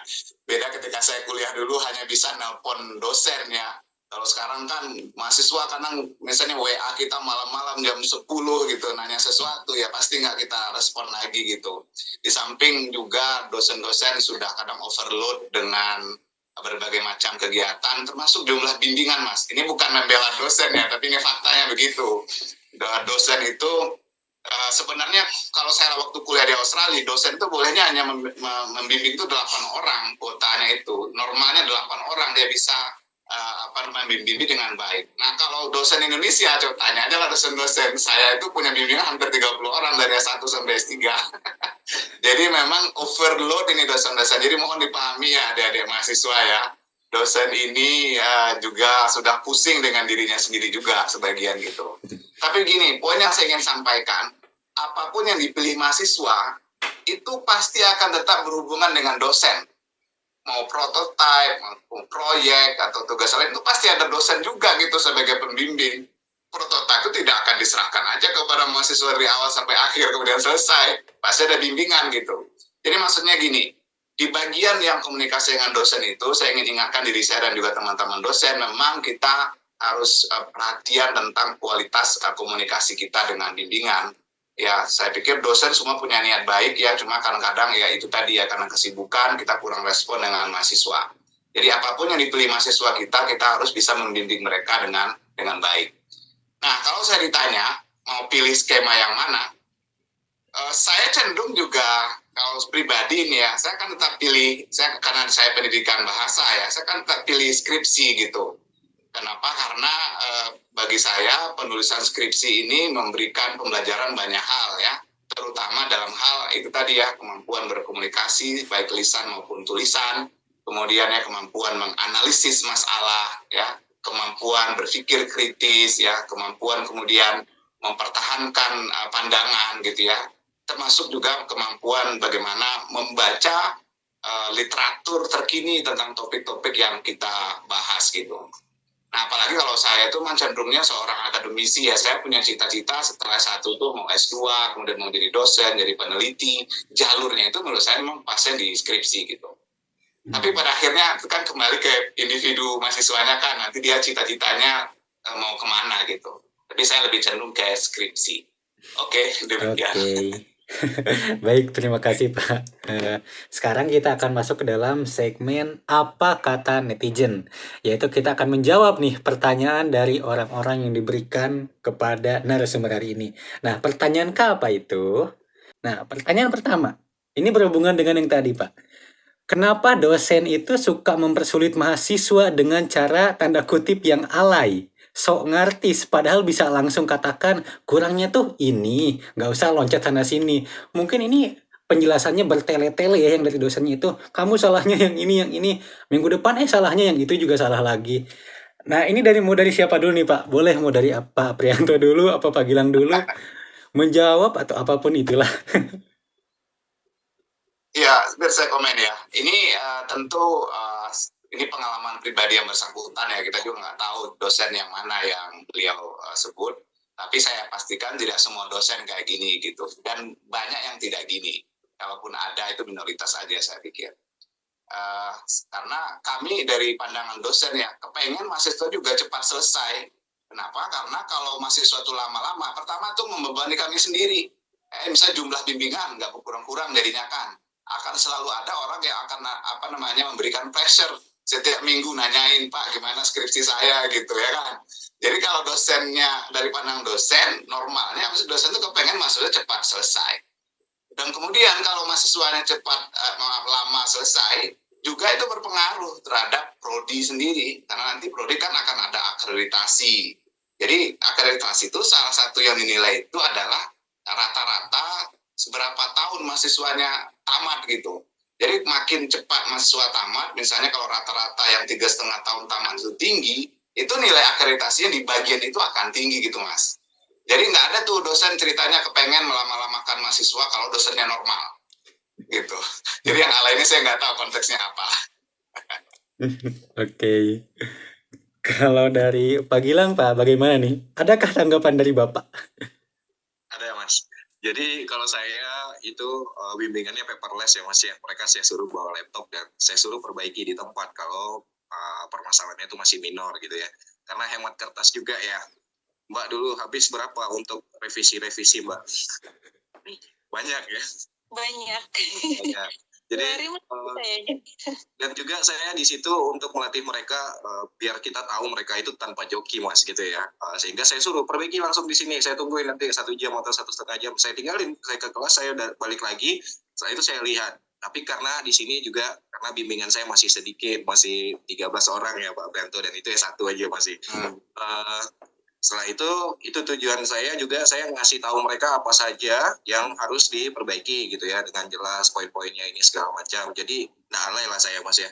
Beda ketika saya kuliah dulu hanya bisa nelpon dosen ya, Kalau sekarang kan mahasiswa kadang misalnya WA kita malam-malam jam 10 gitu nanya sesuatu ya pasti nggak kita respon lagi gitu. Di samping juga dosen-dosen sudah kadang overload dengan berbagai macam kegiatan termasuk jumlah bimbingan Mas. Ini bukan membela dosen ya tapi ini faktanya begitu. Dosen itu sebenarnya kalau saya waktu kuliah di Australia dosen itu bolehnya hanya membimbing itu 8 orang kuotanya itu. Normalnya 8 orang dia bisa membimbing dengan baik. Nah kalau dosen Indonesia, coba tanya aja lah dosen-dosen. Saya itu punya bimbingan hampir 30 orang dari S1 sampai S3. Jadi memang overload ini dosen-dosen. Jadi mohon dipahami ya adik-adik mahasiswa ya. Dosen ini juga sudah pusing dengan dirinya sendiri juga sebagian gitu. Tapi gini, poin yang saya ingin sampaikan, apapun yang dipilih mahasiswa, itu pasti akan tetap berhubungan dengan dosen. Mau prototype, mau proyek, atau tugas lain, itu pasti ada dosen juga gitu sebagai pembimbing. Prototype itu tidak akan diserahkan aja kepada mahasiswa dari awal sampai akhir, kemudian selesai. Pasti ada bimbingan gitu. Jadi maksudnya gini, di bagian yang komunikasi dengan dosen itu, saya ingin ingatkan diri saya dan juga teman-teman dosen, memang kita harus perhatian tentang kualitas komunikasi kita dengan bimbingan. Ya, saya pikir dosen semua punya niat baik ya, cuma kadang-kadang ya itu tadi ya, karena kesibukan kita kurang respon dengan mahasiswa. Jadi apapun yang dipilih mahasiswa kita harus bisa membimbing mereka dengan baik. Nah, kalau saya ditanya, mau pilih skema yang mana, saya cenderung juga, kalau pribadi ini ya, saya akan tetap pilih, karena saya pendidikan bahasa ya, saya akan tetap pilih skripsi gitu. Kenapa? Karena bagi saya penulisan skripsi ini memberikan pembelajaran banyak hal ya, terutama dalam hal itu tadi ya, kemampuan berkomunikasi baik lisan maupun tulisan, kemudian ya kemampuan menganalisis masalah ya, kemampuan berpikir kritis ya, kemampuan kemudian mempertahankan pandangan gitu ya, termasuk juga kemampuan bagaimana membaca literatur terkini tentang topik-topik yang kita bahas gitu. Nah, apalagi kalau saya itu cenderungnya seorang akademisi ya, saya punya cita-cita setelah S1 tuh mau S2, kemudian mau jadi dosen, jadi peneliti, jalurnya itu menurut saya memang pasnya di skripsi gitu. Tapi pada akhirnya itu kan kembali ke individu mahasiswanya kan, nanti dia cita-citanya mau kemana gitu. Tapi saya lebih cenderung ke skripsi. Oke, demikian. Baik, terima kasih Pak. Sekarang kita akan masuk ke dalam segmen apa kata netizen, yaitu kita akan menjawab nih pertanyaan dari orang-orang yang diberikan kepada narasumber hari ini. Nah, pertanyaan apa itu? Nah, pertanyaan pertama, ini berhubungan dengan yang tadi Pak. Kenapa dosen itu suka mempersulit mahasiswa dengan cara tanda kutip yang alay? Sok ngartis, padahal bisa langsung katakan kurangnya tuh ini, nggak usah loncat sana sini. Mungkin ini penjelasannya bertele-tele ya yang dari dosennya itu, kamu salahnya yang ini, minggu depan salahnya yang itu juga salah lagi. Nah ini mau dari siapa dulu nih Pak? Boleh mau dari Pak Prianto dulu, apa Pak Gilang dulu? Menjawab atau apapun itulah. Ya, biar saya komen ya. Ini tentu ini pengalaman pribadi yang bersangkutan ya. Kita juga nggak tahu dosen yang mana yang beliau sebut. Tapi saya pastikan tidak semua dosen kayak gini gitu. Dan banyak yang tidak gini. Kalaupun ada itu minoritas aja saya pikir. Karena kami dari pandangan dosen ya, kepengen mahasiswa juga cepat selesai. Kenapa? Karena kalau mahasiswa itu lama-lama, pertama tuh membebani kami sendiri. Misalnya jumlah bimbingan nggak kurang-kurang jadinya kan. Akan selalu ada orang yang akan memberikan pressure setiap minggu nanyain Pak gimana skripsi saya gitu ya kan. Jadi kalau dosennya dari pandang dosen normalnya dosen itu kepengen mahasiswa cepat selesai. Dan kemudian kalau mahasiswanya cepat lama selesai juga itu berpengaruh terhadap prodi sendiri karena nanti prodi kan akan ada akreditasi. Jadi akreditasi itu salah satu yang dinilai itu adalah rata-rata seberapa tahun mahasiswanya tamat gitu. Jadi makin cepat mahasiswa tamat, misalnya kalau rata-rata yang 3,5 tahun tamat itu tinggi, itu nilai akreditasinya di bagian itu akan tinggi gitu Mas. Jadi nggak ada tuh dosen ceritanya kepengen melama-lamakan mahasiswa kalau dosennya normal gitu. Jadi yang lainnya saya nggak tahu konteksnya apa. Oke. Kalau dari Pak Gilang Pak, bagaimana nih? Adakah tanggapan dari Bapak? Ada ya Mas. Jadi kalau saya itu bimbingannya paperless ya Mas ya. Mereka saya suruh bawa laptop dan saya suruh perbaiki di tempat. Kalau permasalahannya itu masih minor gitu ya. Karena hemat kertas juga ya. Mbak dulu habis berapa untuk revisi Mbak? Banyak ya. Banyak. Banyak. Jadi Lari mah kayaknya. dan juga saya di situ untuk melatih mereka biar kita tahu mereka itu tanpa joki mas gitu ya. Sehingga saya suruh perbaiki langsung di sini, saya tungguin nanti 1 jam atau 1,5 jam, saya tinggalin, saya ke kelas, saya udah balik lagi, setelah itu saya lihat. Tapi karena di sini juga karena bimbingan saya masih sedikit, masih 13 orang ya Pak Prianto, dan itu ya 1 aja masih. Setelah itu tujuan saya juga, saya ngasih tahu mereka apa saja yang harus diperbaiki gitu ya, dengan jelas poin-poinnya ini segala macam. Jadi nggak alay lah saya mas ya,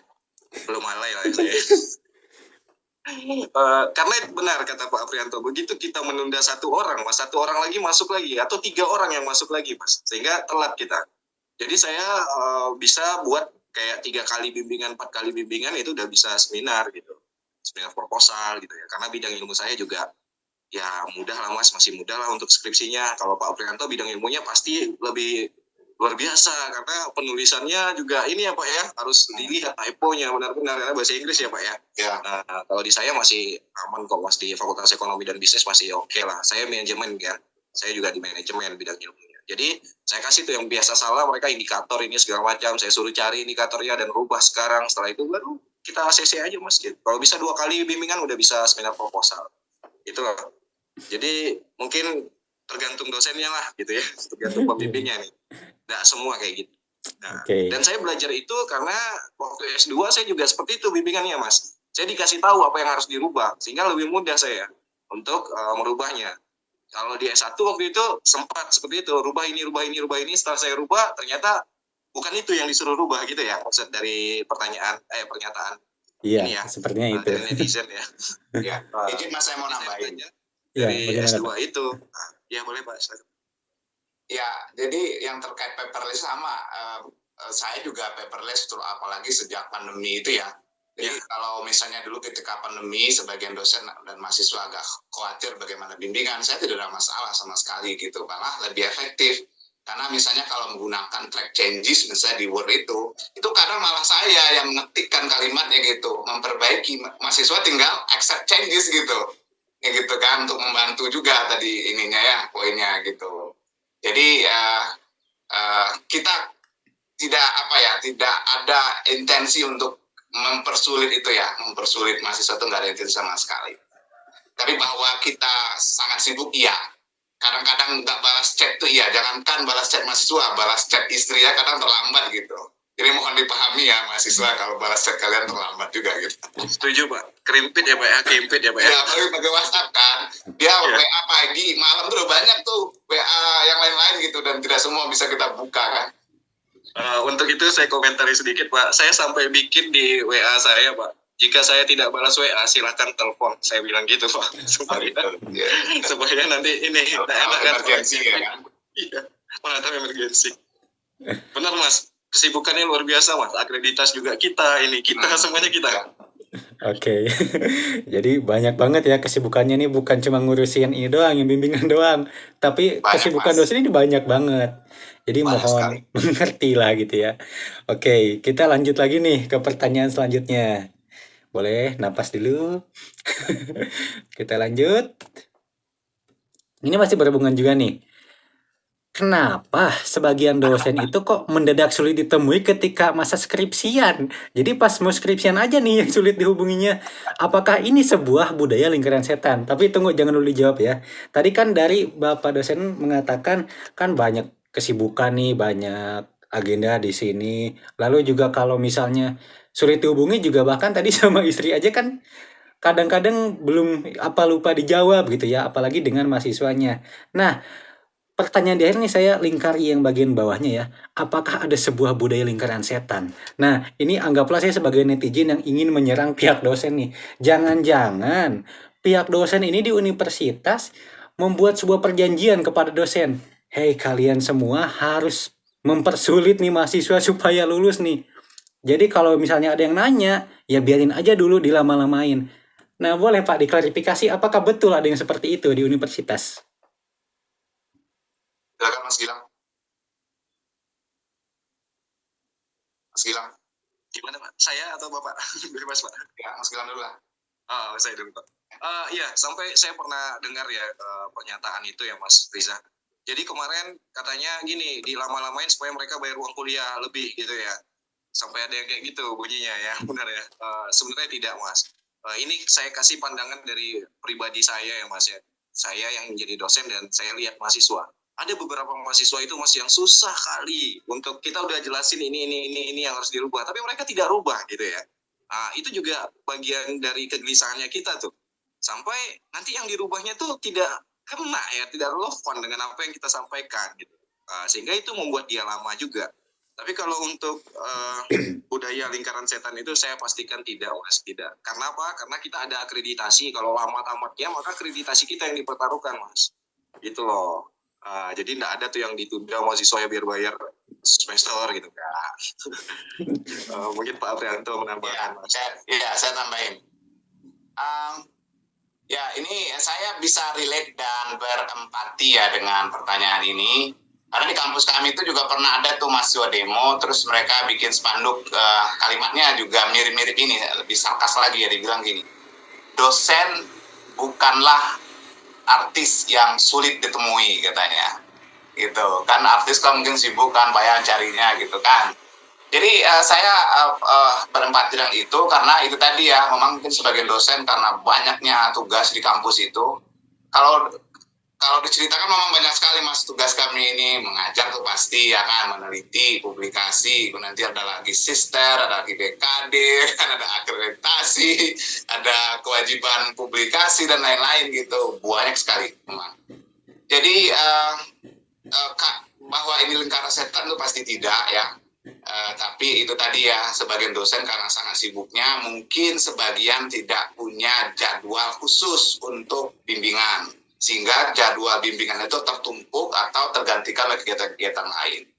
belum alay lah saya. Karena benar kata Pak Aprianto, begitu kita menunda 1 orang mas, 1 orang lagi masuk lagi, atau 3 orang yang masuk lagi mas, sehingga telat kita. Jadi saya bisa buat kayak 3 kali bimbingan, 4 kali bimbingan, itu udah bisa seminar gitu, seminar proposal gitu ya. Karena bidang ilmu saya juga ya mudah lah mas, masih mudah lah untuk skripsinya. Kalau Pak Aprianto bidang ilmunya pasti lebih luar biasa, karena penulisannya juga ini ya Pak ya, harus dilihat typo-nya benar-benar, karena bahasa Inggris ya Pak ya. Nah, kalau di saya masih aman kok mas, di Fakultas Ekonomi dan Bisnis masih oke lah. Saya manajemen kan, saya juga di manajemen bidang ilmunya. Jadi saya kasih tuh yang biasa salah mereka indikator ini segala macam, saya suruh cari indikatornya dan rubah sekarang. Setelah itu baru kita ACC aja mas. Kalau bisa 2 kali bimbingan udah bisa seminar proposal. Itulah. Jadi mungkin tergantung dosennya lah gitu ya, tergantung pembimbingnya nih. Nggak semua kayak gitu. Nah, dan saya belajar itu karena waktu S2 saya juga seperti itu bimbingannya mas. Saya dikasih tahu apa yang harus dirubah, sehingga lebih mudah saya untuk merubahnya. Kalau di S1 waktu itu sempat seperti itu, rubah ini. Setelah saya rubah, ternyata bukan itu yang disuruh rubah gitu ya, maksud dari pernyataan. Iya, ini ya, sepertinya itu. dari netizen ya. Ya, izin mas saya mau nambahin. Dari Ya, S2 itu. Ya boleh Pak. Ya, jadi yang terkait paperless sama, saya juga paperless, apalagi sejak pandemi itu ya. Jadi kalau misalnya dulu ketika pandemi, sebagian dosen dan mahasiswa agak khawatir bagaimana bimbingan, saya tidak ada masalah sama sekali gitu, malah lebih efektif. Karena misalnya kalau menggunakan track changes misalnya di Word itu kadang malah saya yang mengetikkan kalimatnya gitu, memperbaiki, mahasiswa tinggal accept changes gitu. Ya gitu kan, untuk membantu juga tadi ininya ya, poinnya gitu. Jadi kita tidak ada intensi untuk mempersulit itu ya, mempersulit mahasiswa itu nggak ada intensi sama sekali. Tapi bahwa kita sangat sibuk, iya. Kadang-kadang nggak balas chat tuh iya, jangankan balas chat mahasiswa, balas chat istri ya kadang terlambat gitu. Jadi mohon dipahami ya mahasiswa, kalau balas chat kalian terlambat juga gitu. Setuju Pak, kerimpit ya Pak ya, keimpit ya Pak ya. Ya, apalagi pakai WhatsApp kan, dia WA pagi, malam tuh udah banyak tuh WA yang lain-lain gitu, dan tidak semua bisa kita buka kan. Untuk itu saya komentari sedikit Pak, saya sampai bikin di WA saya Pak, jika saya tidak balas WA silahkan telepon, saya bilang gitu Pak, supaya nanti ini enak kan. Emergensi ya kan. Iya, menghadapi emergensi. Benar Mas, kesibukannya luar biasa Mas, akreditas juga kita semuanya kita. Oke. Jadi banyak banget ya kesibukannya nih, bukan cuma ngurusin ini doang, yang bimbingan doang, tapi Banyak, kesibukan Mas. dosen ini banyak banget. Jadi Banyak mohon sekali. mengerti lah gitu ya. Oke, kita lanjut lagi nih ke pertanyaan selanjutnya. Boleh napas dulu. Kita lanjut. Ini masih berhubungan juga nih. Kenapa sebagian dosen itu kok mendadak sulit ditemui ketika masa skripsian? Jadi pas mau skripsian aja nih yang sulit dihubunginya. Apakah ini sebuah budaya lingkaran setan? Tapi tunggu, jangan dulu dijawab ya. Tadi kan dari Bapak dosen mengatakan kan banyak kesibukan nih, banyak agenda di sini. Lalu juga kalau misalnya sulit dihubungi juga, bahkan tadi sama istri aja kan kadang-kadang belum lupa dijawab gitu ya, apalagi dengan mahasiswanya. Nah, pertanyaan di akhir nih saya lingkari yang bagian bawahnya ya. Apakah ada sebuah budaya lingkaran setan? Nah, ini anggaplah saya sebagai netizen yang ingin menyerang pihak dosen nih. Jangan-jangan pihak dosen ini di universitas membuat sebuah perjanjian kepada dosen. Hei, kalian semua harus mempersulit nih mahasiswa supaya lulus nih. Jadi kalau misalnya ada yang nanya, ya biarin aja dulu dilama-lamain. Nah, boleh Pak diklarifikasi apakah betul ada yang seperti itu di universitas? Silakan Mas Gilang. Mas Gilang. Gimana Pak? Saya atau Bapak? Bebas Pak. Ya, Mas Gilang dulu lah. Saya dulu Pak. Iya, sampai saya pernah dengar ya pernyataan itu ya Mas Riza. Jadi kemarin katanya gini, dilama-lamain supaya mereka bayar uang kuliah lebih gitu ya. Sampai ada yang kayak gitu bunyinya ya, benar ya. Sebenarnya tidak Mas. Ini saya kasih pandangan dari pribadi saya ya Mas ya. Saya yang menjadi dosen dan saya lihat mahasiswa. Ada beberapa mahasiswa itu Mas yang susah kali untuk kita udah jelasin ini yang harus dirubah, tapi mereka tidak rubah gitu ya. Itu juga bagian dari kegelisahannya kita tuh. Sampai nanti yang dirubahnya tuh tidak kena ya, tidak relevan dengan apa yang kita sampaikan gitu. Sehingga itu membuat dia lama juga. Tapi kalau untuk budaya lingkaran setan itu saya pastikan tidak Mas, tidak. Karena apa? Karena kita ada akreditasi. Kalau lama tamatnya maka akreditasi kita yang dipertaruhkan Mas. Gitu loh. Jadi tidak ada tuh yang ditunda mahasiswa biar bayar semester gitu kan. Mungkin Pak Aprianto menambahkan Mas. Saya tambahin. Ya, ini saya bisa relate dan berempati ya dengan pertanyaan ini. Karena di kampus kami itu juga pernah ada tuh mahasiswa demo, terus mereka bikin spanduk, kalimatnya juga mirip-mirip ini, lebih sarkas lagi ya, dibilang gini, dosen bukanlah artis yang sulit ditemui katanya, gitu kan. Artis kan mungkin sibuk kan, payah carinya gitu kan. Jadi saya berempati dengan itu karena itu tadi ya, memang mungkin sebagai dosen karena banyaknya tugas di kampus itu. Kalau diceritakan memang banyak sekali Mas tugas kami ini, mengajar tuh pasti ya kan, meneliti, publikasi, nanti ada lagi sister, ada lagi BKD, kan ada akreditasi, ada kewajiban publikasi dan lain-lain gitu, banyak sekali memang. Jadi bahwa ini lingkaran setan tuh pasti tidak ya. Tapi itu tadi ya, sebagian dosen karena sangat sibuknya mungkin sebagian tidak punya jadwal khusus untuk bimbingan, sehingga jadwal bimbingan itu tertumpuk atau tergantikan oleh kegiatan-kegiatan lain.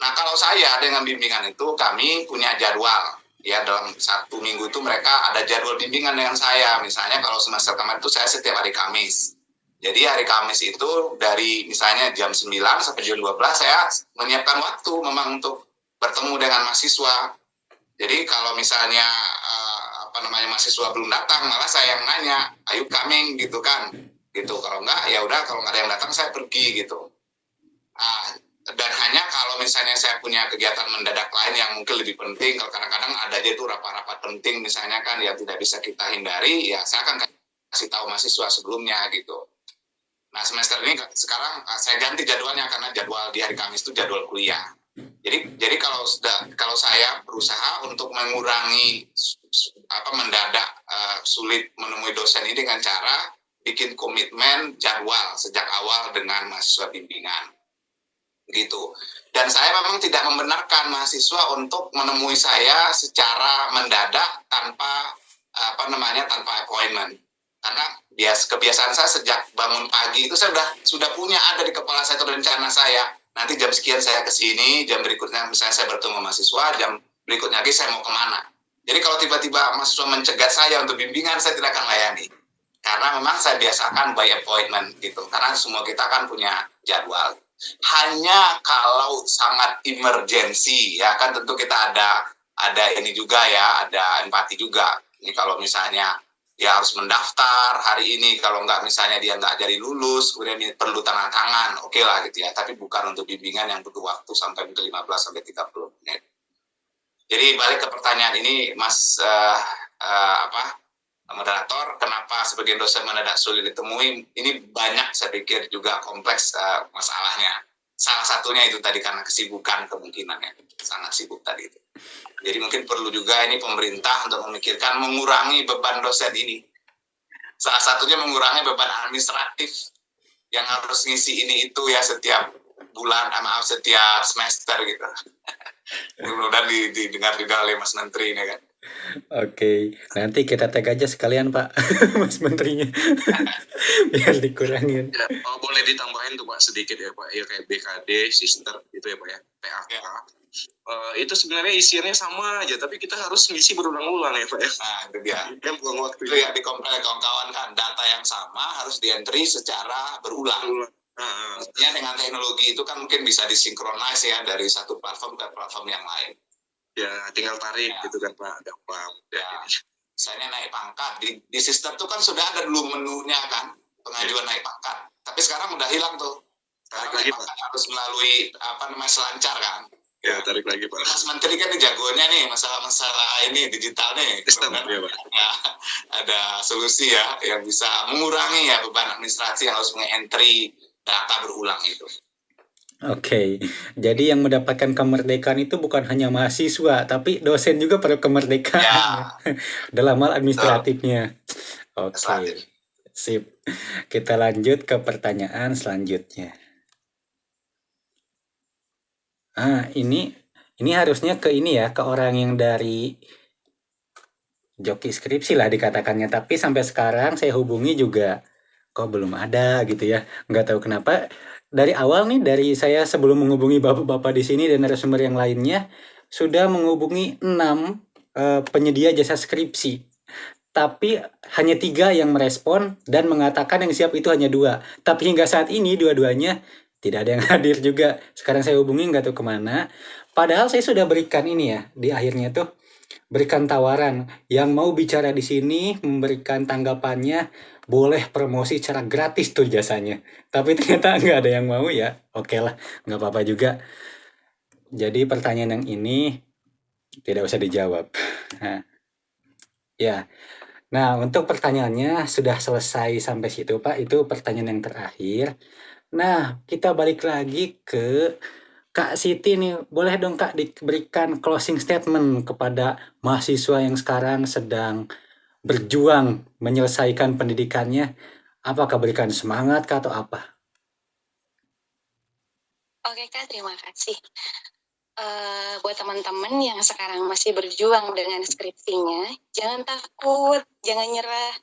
Nah, kalau saya dengan bimbingan itu kami punya jadwal ya, dalam 1 minggu itu mereka ada jadwal bimbingan dengan saya. Misalnya kalau semester kemarin itu saya setiap hari Kamis. Jadi hari Kamis itu dari misalnya jam 9 sampai jam 12 saya menyiapkan waktu memang untuk bertemu dengan mahasiswa. Jadi kalau misalnya mahasiswa belum datang, malah saya yang nanya, ayo coming gitu kan. Gitu. Kalau enggak, ya udah, kalau nggak ada yang datang saya pergi gitu. Dan hanya kalau misalnya saya punya kegiatan mendadak lain yang mungkin lebih penting, kalau kadang-kadang ada aja tuh rapat-rapat penting misalnya kan yang tidak bisa kita hindari, ya saya akan kasih tahu mahasiswa sebelumnya gitu. Nah, semester ini sekarang saya ganti jadwalnya karena jadwal di hari Kamis itu jadwal kuliah. Jadi kalau saya berusaha untuk mengurangi mendadak sulit menemui dosen ini dengan cara bikin komitmen jadwal sejak awal dengan mahasiswa bimbingan gitu. Dan saya memang tidak membenarkan mahasiswa untuk menemui saya secara mendadak tanpa tanpa appointment. Karena kebiasaan saya sejak bangun pagi itu saya sudah punya, ada di kepala saya itu rencana saya. Nanti jam sekian saya ke sini, jam berikutnya misalnya saya bertemu mahasiswa, jam berikutnya lagi saya mau kemana. Jadi kalau tiba-tiba mahasiswa mencegat saya untuk bimbingan, saya tidak akan layani. Karena memang saya biasakan by appointment gitu. Karena semua kita kan punya jadwal. Hanya kalau sangat emergency ya kan, tentu kita ada ini juga ya, ada empati juga. Ini kalau misalnya dia harus mendaftar hari ini, kalau nggak misalnya dia nggak jadi lulus, kemudian dia perlu tanda tangan, oke lah gitu ya. Tapi bukan untuk bimbingan yang butuh waktu sampai 15-30 menit. Jadi balik ke pertanyaan ini, Mas moderator, kenapa sebagian dosen mendadak sulit ditemui? Ini banyak, saya pikir juga kompleks masalahnya. Salah satunya itu tadi karena kesibukan kemungkinannya, sangat sibuk tadi itu. Jadi mungkin perlu juga ini pemerintah untuk memikirkan mengurangi beban dosen ini. Salah satunya mengurangi beban administratif yang harus ngisi ini itu ya setiap bulan, setiap semester gitu. Mudah-mudahan didengar juga oleh Mas Menteri ini kan. Oke, nanti kita tag aja sekalian Pak, Mas Menterinya, biar dikurangin. Ya, boleh ditambahin tuh Pak sedikit ya Pak, ya kayak BKD, sister gitu ya Pak ya, PAK. Ya. Itu sebenarnya isiannya sama aja, tapi kita harus ngisi berulang-ulang ya Pak ya. Nah itu dia. Kan buang waktu. Itu ya di kawan-kawan kan, data yang sama harus di-entry secara berulang. Maksudnya dengan teknologi itu kan mungkin bisa disinkronize ya dari satu platform ke platform yang lain. Ya tinggal tarik gitu kan Pak, gampang. Ya, misalnya naik pangkat di sistem tuh kan sudah ada dulu menunya kan, pengajuan naik pangkat. Tapi sekarang udah hilang tuh. Tarik Sekarang lagi naik Pak. pangkat harus melalui selancar kan. Ya tarik lagi Pak. Mas Menteri kan jagonya nih masalah ini digital nih. Sistem ya Pak. Ya, ada solusi ya yang bisa mengurangi ya beban administrasi yang harus meng-entry data berulang itu. Oke, jadi yang mendapatkan kemerdekaan itu bukan hanya mahasiswa, tapi dosen juga pada kemerdekaan Ya, dalam hal administratifnya. Oke, administratif. sip. Kita lanjut ke pertanyaan selanjutnya. Ini harusnya ke ini ya, ke orang yang dari joki skripsi lah dikatakannya. Tapi sampai sekarang saya hubungi juga kok belum ada gitu ya. Nggak tahu kenapa. Dari awal nih, dari saya sebelum menghubungi bapak-bapak di sini dan narasumber yang lainnya, sudah menghubungi 6 penyedia jasa skripsi. Tapi hanya 3 yang merespon dan mengatakan yang siap itu hanya 2. Tapi hingga saat ini dua-duanya tidak ada yang hadir juga. Sekarang saya hubungi nggak tahu kemana. Padahal saya sudah berikan ini ya, di akhirnya tuh berikan tawaran. Yang mau bicara di sini, memberikan tanggapannya, boleh promosi secara gratis tuh jasanya. Tapi ternyata nggak ada yang mau ya. Oke lah, nggak apa-apa juga. Jadi pertanyaan yang ini tidak usah dijawab. Ya. Nah, untuk pertanyaannya sudah selesai sampai situ, Pak. Itu pertanyaan yang terakhir. Nah, kita balik lagi ke Kak Siti nih. Boleh dong, Kak, diberikan closing statement kepada mahasiswa yang sekarang sedang berjuang menyelesaikan pendidikannya. Apakah berikan semangat kah atau apa? Oke Kak, terima kasih. Buat teman-teman yang sekarang masih berjuang dengan skripsinya, jangan takut, jangan nyerah.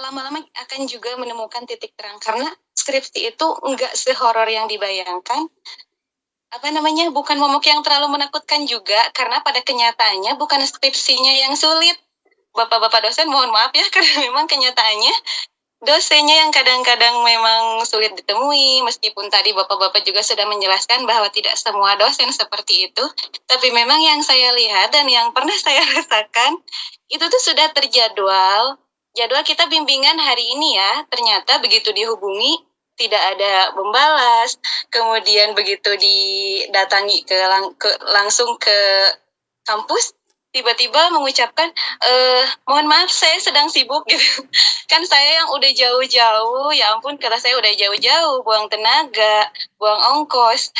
Lama-lama akan juga menemukan titik terang, karena skripsi itu nggak sehoror yang dibayangkan. Bukan momok yang terlalu menakutkan juga, karena pada kenyataannya bukan skripsinya yang sulit. Bapak-bapak dosen mohon maaf ya, karena memang kenyataannya dosennya yang kadang-kadang memang sulit ditemui, meskipun tadi bapak-bapak juga sudah menjelaskan bahwa tidak semua dosen seperti itu, tapi memang yang saya lihat dan yang pernah saya rasakan, itu tuh sudah terjadwal, jadwal kita bimbingan hari ini ya, ternyata begitu dihubungi, tidak ada membalas, kemudian begitu didatangi langsung ke kampus, tiba-tiba mengucapkan, mohon maaf saya sedang sibuk gitu. Kan saya yang udah jauh-jauh, ya ampun kata saya udah jauh-jauh, buang tenaga, buang ongkos,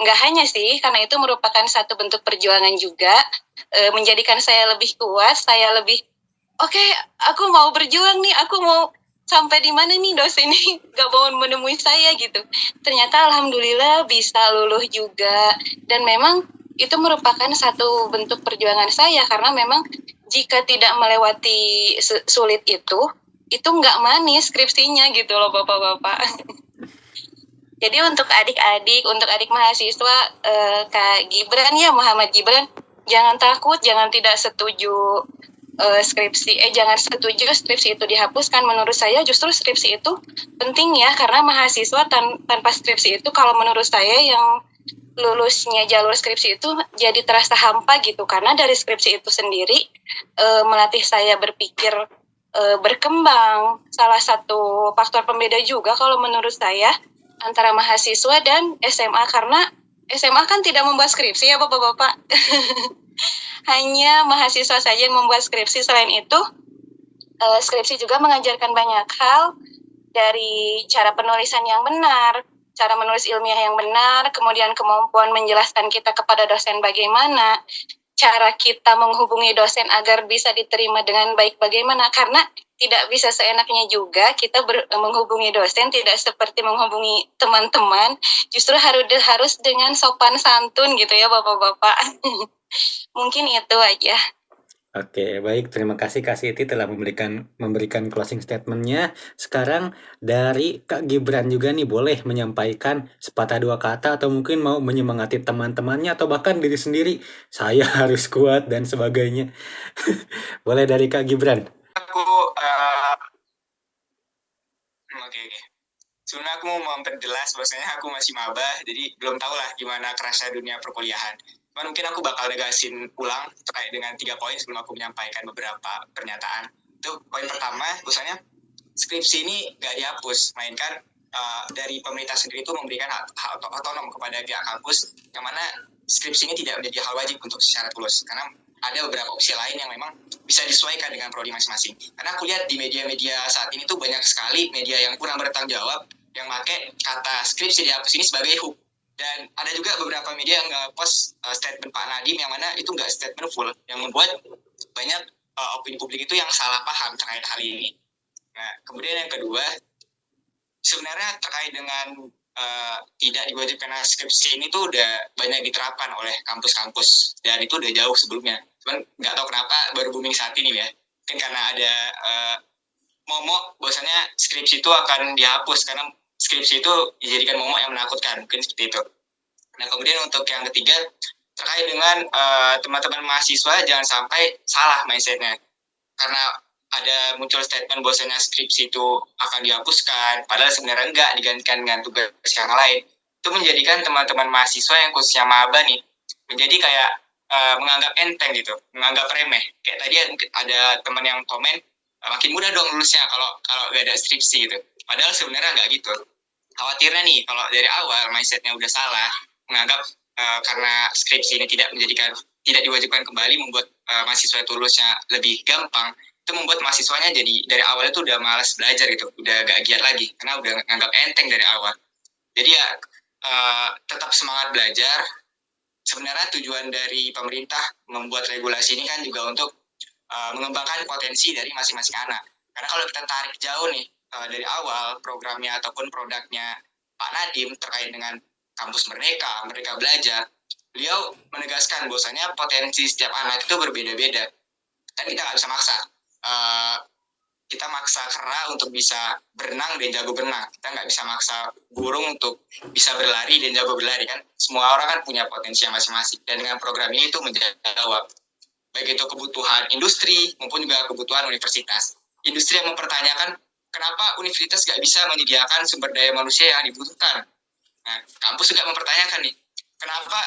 nggak hanya sih, karena itu merupakan satu bentuk perjuangan juga, menjadikan saya lebih kuat, saya lebih, oke, aku mau berjuang nih, aku mau sampai di mana nih dosen ini gak mau menemui saya gitu. Ternyata alhamdulillah bisa luluh juga, dan memang itu merupakan satu bentuk perjuangan saya, karena memang jika tidak melewati sulit itu nggak manis skripsinya gitu loh bapak-bapak. Jadi untuk adik-adik, untuk adik mahasiswa, Kak Gibran ya, Muhammad Gibran, jangan takut, jangan tidak setuju jangan setuju skripsi itu dihapuskan. Menurut saya justru skripsi itu penting ya, karena mahasiswa tanpa skripsi itu kalau menurut saya yang lulusnya jalur skripsi itu jadi terasa hampa gitu, karena dari skripsi itu sendiri melatih saya berpikir berkembang. Salah satu faktor pembeda juga kalau menurut saya antara mahasiswa dan SMA, karena SMA kan tidak membuat skripsi ya bapak-bapak. Hanya mahasiswa saja yang membuat skripsi. Selain itu, skripsi juga mengajarkan banyak hal, dari cara penulisan yang benar, cara menulis ilmiah yang benar, kemudian kemampuan menjelaskan kita kepada dosen bagaimana, cara kita menghubungi dosen agar bisa diterima dengan baik bagaimana, karena tidak bisa seenaknya juga kita menghubungi dosen, tidak seperti menghubungi teman-teman, justru harus dengan sopan santun gitu ya bapak-bapak. Mungkin itu aja. Oke, baik. Terima kasih Kak Siti telah memberikan closing statement-nya. Sekarang dari Kak Gibran juga nih, boleh menyampaikan sepatah dua kata atau mungkin mau menyemangati teman-temannya atau bahkan diri sendiri. Saya harus kuat dan sebagainya. Boleh dari Kak Gibran. Oke. Sebenarnya aku mau memperjelas bahwasanya aku masih maba, jadi belum tahu lah gimana kerasa dunia perkuliahan. Cuman mungkin aku bakal negasin ulang terkait dengan 3 poin sebelum aku menyampaikan beberapa pernyataan. Itu poin pertama, bahwasanya skripsi ini nggak dihapus, melainkan dari pemerintah sendiri itu memberikan hak otonom kepada pihak kampus, yang mana skripsi ini tidak menjadi hal wajib untuk syarat lulus, karena ada beberapa opsi lain yang memang bisa disesuaikan dengan prodi masing-masing. Karena aku lihat di media-media saat ini tuh banyak sekali media yang kurang bertanggung jawab, yang pakai kata skripsi dihapus ini sebagai hook. Dan ada juga beberapa media yang nge-post statement Pak Nadiem yang mana itu nggak statement full, yang membuat banyak opini publik itu yang salah paham terkait hal ini. Nah, kemudian yang kedua, sebenarnya terkait dengan tidak diwajibkan skripsi ini tuh udah banyak diterapkan oleh kampus-kampus, dan itu udah jauh sebelumnya. Cuman nggak tahu kenapa baru booming saat ini ya. Mungkin karena ada momok bahwasanya skripsi itu akan dihapus, karena skripsi itu dijadikan momok yang menakutkan, mungkin seperti itu. Nah, kemudian untuk yang ketiga, terkait dengan teman-teman mahasiswa jangan sampai salah mindsetnya, karena ada muncul statement bahwasanya skripsi itu akan dihapuskan, padahal sebenarnya enggak, digantikan dengan tugas yang lain. Itu menjadikan teman-teman mahasiswa yang khususnya maba nih, menjadi kayak menganggap enteng gitu, menganggap remeh. Kayak tadi ada teman yang komen, makin mudah dong lulusnya kalau gak ada skripsi gitu. Padahal sebenarnya nggak gitu. Khawatirnya nih, kalau dari awal mindsetnya udah salah, menganggap karena skripsi ini tidak diwajibkan kembali, membuat mahasiswa itu lulusnya lebih gampang, itu membuat mahasiswanya jadi dari awal itu udah malas belajar gitu, udah gak giat lagi, karena udah nganggap enteng dari awal. Jadi ya tetap semangat belajar. Sebenarnya tujuan dari pemerintah membuat regulasi ini kan juga untuk mengembangkan potensi dari masing-masing anak. Karena kalau kita tarik jauh nih dari awal programnya ataupun produknya Pak Nadiem terkait dengan kampus Merdeka, Merdeka Belajar, beliau menegaskan bahwasanya potensi setiap anak itu berbeda-beda. Dan kita nggak bisa maksa. Kita maksa kera untuk bisa berenang dan jago berenang. Kita nggak bisa maksa burung untuk bisa berlari dan jago berlari kan. Semua orang kan punya potensi yang masing-masing. Dan dengan program ini itu menjawab baik itu kebutuhan industri maupun juga kebutuhan universitas. Industri yang mempertanyakan kenapa universitas nggak bisa menyediakan sumber daya manusia yang dibutuhkan. Nah, kampus juga mempertanyakan nih, kenapa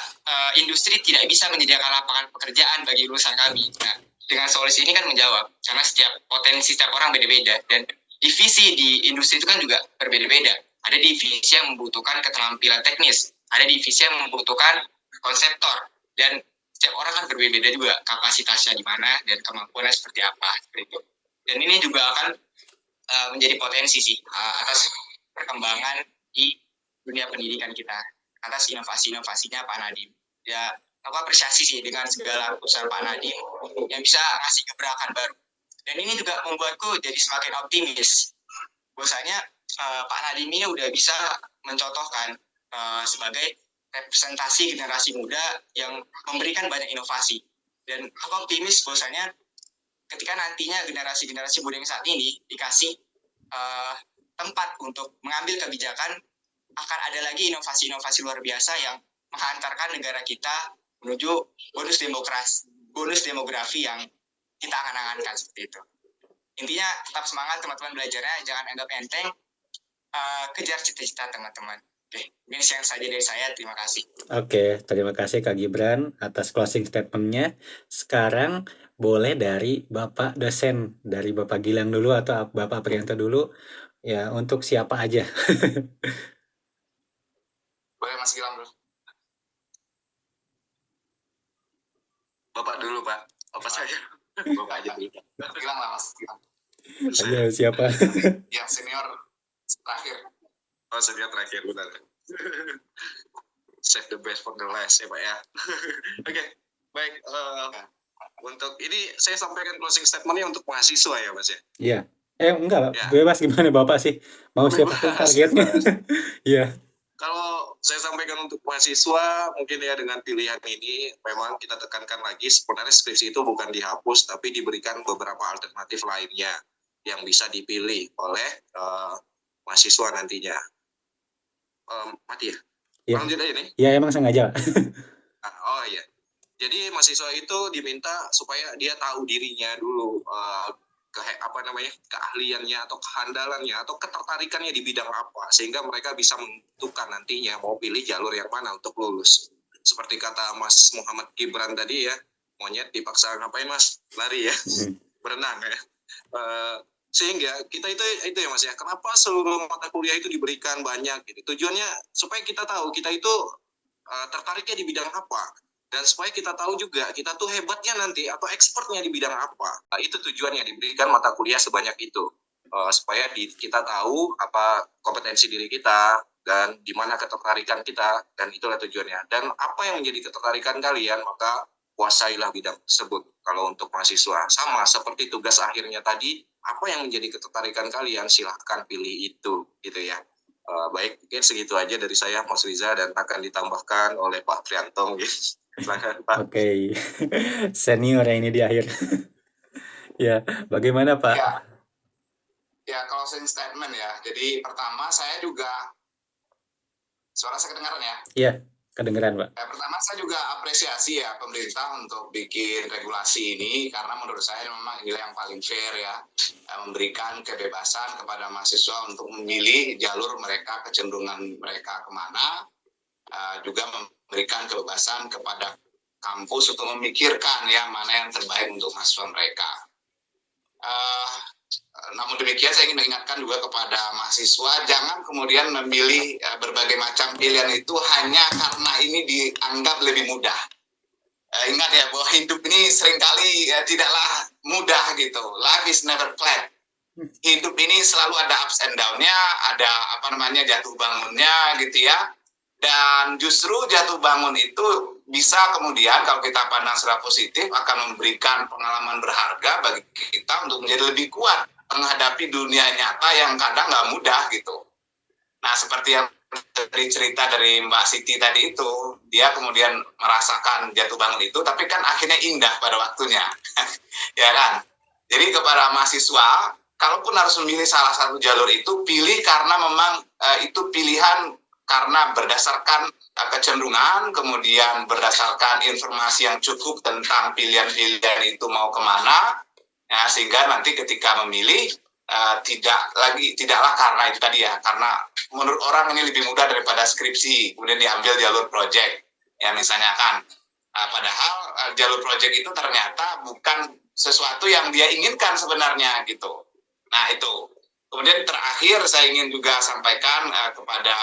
industri tidak bisa menyediakan lapangan pekerjaan bagi lulusan kami. Nah, dengan solusi ini kan menjawab, karena potensi setiap orang beda-beda, dan divisi di industri itu kan juga berbeda-beda. Ada divisi yang membutuhkan keterampilan teknis, ada divisi yang membutuhkan konseptor, dan setiap orang kan berbeda juga kapasitasnya di mana dan kemampuannya seperti apa, seperti itu. Dan ini juga akan menjadi potensi sih atas perkembangan di dunia pendidikan kita, atas inovasi-inovasinya Pak Nadiem. Ya, aku apresiasi sih dengan segala usaha Pak Nadiem yang bisa ngasih gebrakan baru. Dan ini juga membuatku jadi semakin optimis. Bahwasanya Pak Nadiem ini udah bisa mencontohkan sebagai representasi generasi muda yang memberikan banyak inovasi. Dan aku optimis bahwasanya ketika nantinya generasi-generasi muda yang saat ini dikasih tempat untuk mengambil kebijakan, akan ada lagi inovasi-inovasi luar biasa yang menghantarkan negara kita menuju bonus demografi yang kita angan-angankan seperti itu. Intinya tetap semangat teman-teman belajarnya, jangan anggap enteng, kejar cita-cita teman-teman. Oke, ini yang saja dari saya, terima kasih. Oke, terima kasih Kak Gibran atas closing statement-nya. Sekarang boleh dari Bapak dosen, dari Bapak Gilang dulu atau Bapak Prianto dulu, ya untuk siapa aja. Boleh Mas Gilang dulu. Bapak dulu, Pak. Bapak saja. Bapak aja dulu. Mas Gilang lah, Mas Gilang. Ayo siapa? Yang senior terakhir. Oh, senior terakhir, benar. Save the best for the last ya, Pak ya. Oke, baik. Untuk ini saya sampaikan closing statement-nya untuk mahasiswa ya, Mas ya. Iya. Enggak, Ya. bebas gimana Bapak sih? Mau siapa pun Bebas, targetnya. bebas. Iya. Kalau saya sampaikan untuk mahasiswa, mungkin ya dengan pilihan ini, memang kita tekankan lagi, sebenarnya skripsi itu bukan dihapus, tapi diberikan beberapa alternatif lainnya yang bisa dipilih oleh mahasiswa nantinya. Mati ya? Iya. Lanjut aja nih. Ya emang sengaja. Oh iya. Jadi mahasiswa itu diminta supaya dia tahu dirinya dulu, keahliannya atau kehandalannya atau ketertarikannya di bidang apa, sehingga mereka bisa menentukan nantinya mau pilih jalur yang mana untuk lulus. seperti kata Mas Muhammad Gibran tadi ya, monyet dipaksa ngapain Mas? Lari ya, berenang ya. Sehingga kita itu ya Mas ya, kenapa seluruh mata kuliah itu diberikan banyak gitu. Tujuannya supaya kita tahu kita itu tertariknya di bidang apa, dan supaya kita tahu juga kita tuh hebatnya nanti atau expertnya di bidang apa. Nah, itu tujuannya diberikan mata kuliah sebanyak itu, supaya kita tahu apa kompetensi diri kita dan di mana ketertarikan kita, dan itulah tujuannya. Dan apa yang menjadi ketertarikan kalian, maka kuasailah bidang tersebut. Kalau untuk mahasiswa sama seperti tugas akhirnya tadi, apa yang menjadi ketertarikan kalian, silahkan pilih itu gitu ya. Baik, mungkin segitu aja dari saya Mas Riza, dan akan ditambahkan oleh Pak Prianto. Silakan Pak. Oke, senior ya ini di akhir. Ya, bagaimana Pak? Ya, closing statement ya. Jadi pertama saya juga, suara saya kedengaran ya? Iya, kedengeran Pak. Pertama saya juga apresiasi ya pemerintah untuk bikin regulasi ini, karena menurut saya memang ini yang paling fair ya, memberikan kebebasan kepada mahasiswa untuk memilih jalur mereka, kecenderungan mereka kemana, juga memberikan kebebasan kepada kampus untuk memikirkan ya mana yang terbaik untuk mahasiswa mereka. Namun demikian saya ingin mengingatkan juga kepada mahasiswa, jangan kemudian memilih berbagai macam pilihan itu hanya karena ini dianggap lebih mudah. Ingat ya bahwa hidup ini seringkali tidaklah mudah gitu. Life is never flat. Hidup ini selalu ada ups and down-nya, ada jatuh bangunnya gitu ya. Dan justru jatuh bangun itu bisa kemudian kalau kita pandang secara positif akan memberikan pengalaman berharga bagi kita untuk menjadi lebih kuat menghadapi dunia nyata yang kadang nggak mudah gitu. Nah, seperti yang dari cerita dari Mbak Siti tadi itu, dia kemudian merasakan jatuh bangun itu, tapi kan akhirnya indah pada waktunya, ya kan? Jadi kepada mahasiswa, kalaupun harus memilih salah satu jalur itu, pilih karena memang itu pilihan karena berdasarkan kecenderungan, kemudian berdasarkan informasi yang cukup tentang pilihan-pilihan itu mau kemana, ya, sehingga nanti ketika memilih tidaklah karena itu tadi ya, karena menurut orang ini lebih mudah daripada skripsi, kemudian diambil jalur project, ya misalnya kan, padahal jalur project itu ternyata bukan sesuatu yang dia inginkan sebenarnya gitu. Nah itu. Kemudian terakhir saya ingin juga sampaikan kepada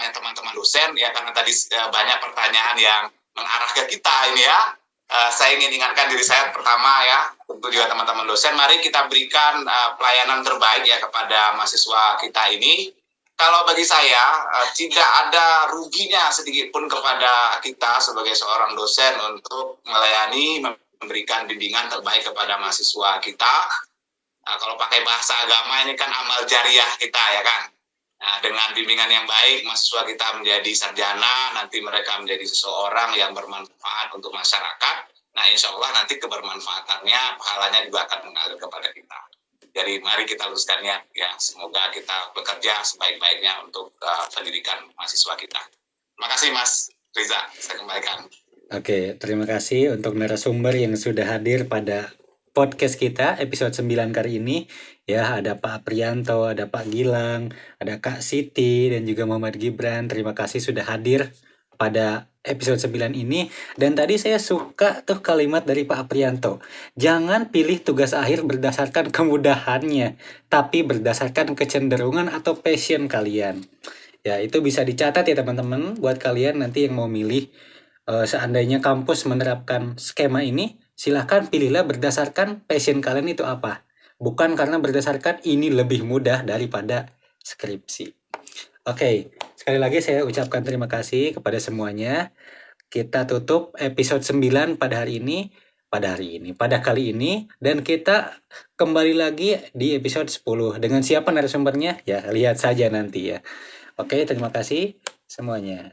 teman-teman dosen ya, karena tadi banyak pertanyaan yang mengarah ke kita ini ya. Saya ingin ingatkan diri saya pertama ya, untuk juga teman-teman dosen, mari kita berikan pelayanan terbaik ya kepada mahasiswa kita ini. Kalau bagi saya tidak ada ruginya sedikit pun kepada kita sebagai seorang dosen untuk melayani, memberikan bimbingan terbaik kepada mahasiswa kita. Kalau pakai bahasa agama ini kan amal jariah kita ya kan. Nah, dengan bimbingan yang baik, mahasiswa kita menjadi sarjana, nanti mereka menjadi seseorang yang bermanfaat untuk masyarakat. Nah, insya Allah nanti kebermanfaatannya, pahalanya juga akan mengalir kepada kita. Jadi mari kita luruskan ya, semoga kita bekerja sebaik-baiknya untuk pendidikan mahasiswa kita. Terima kasih Mas Riza, saya kembalikan. Oke, terima kasih untuk narasumber yang sudah hadir pada podcast kita episode 9 kali ini. Ya, ada Pak Prianto, ada Pak Gilang, ada Kak Siti, dan juga Muhammad Gibran. Terima kasih sudah hadir pada episode 9 ini. Dan tadi saya suka tuh kalimat dari Pak Prianto. Jangan pilih tugas akhir berdasarkan kemudahannya, tapi berdasarkan kecenderungan atau passion kalian. Ya, itu bisa dicatat ya teman-teman, buat kalian nanti yang mau milih. Seandainya kampus menerapkan skema ini, silahkan pilihlah berdasarkan passion kalian itu apa. Bukan karena berdasarkan ini lebih mudah daripada skripsi. Oke, sekali lagi saya ucapkan terima kasih kepada semuanya. Kita tutup episode 9 pada kali ini. Dan kita kembali lagi di episode 10. Dengan siapa narasumbernya? Ya, lihat saja nanti ya. Oke, terima kasih semuanya.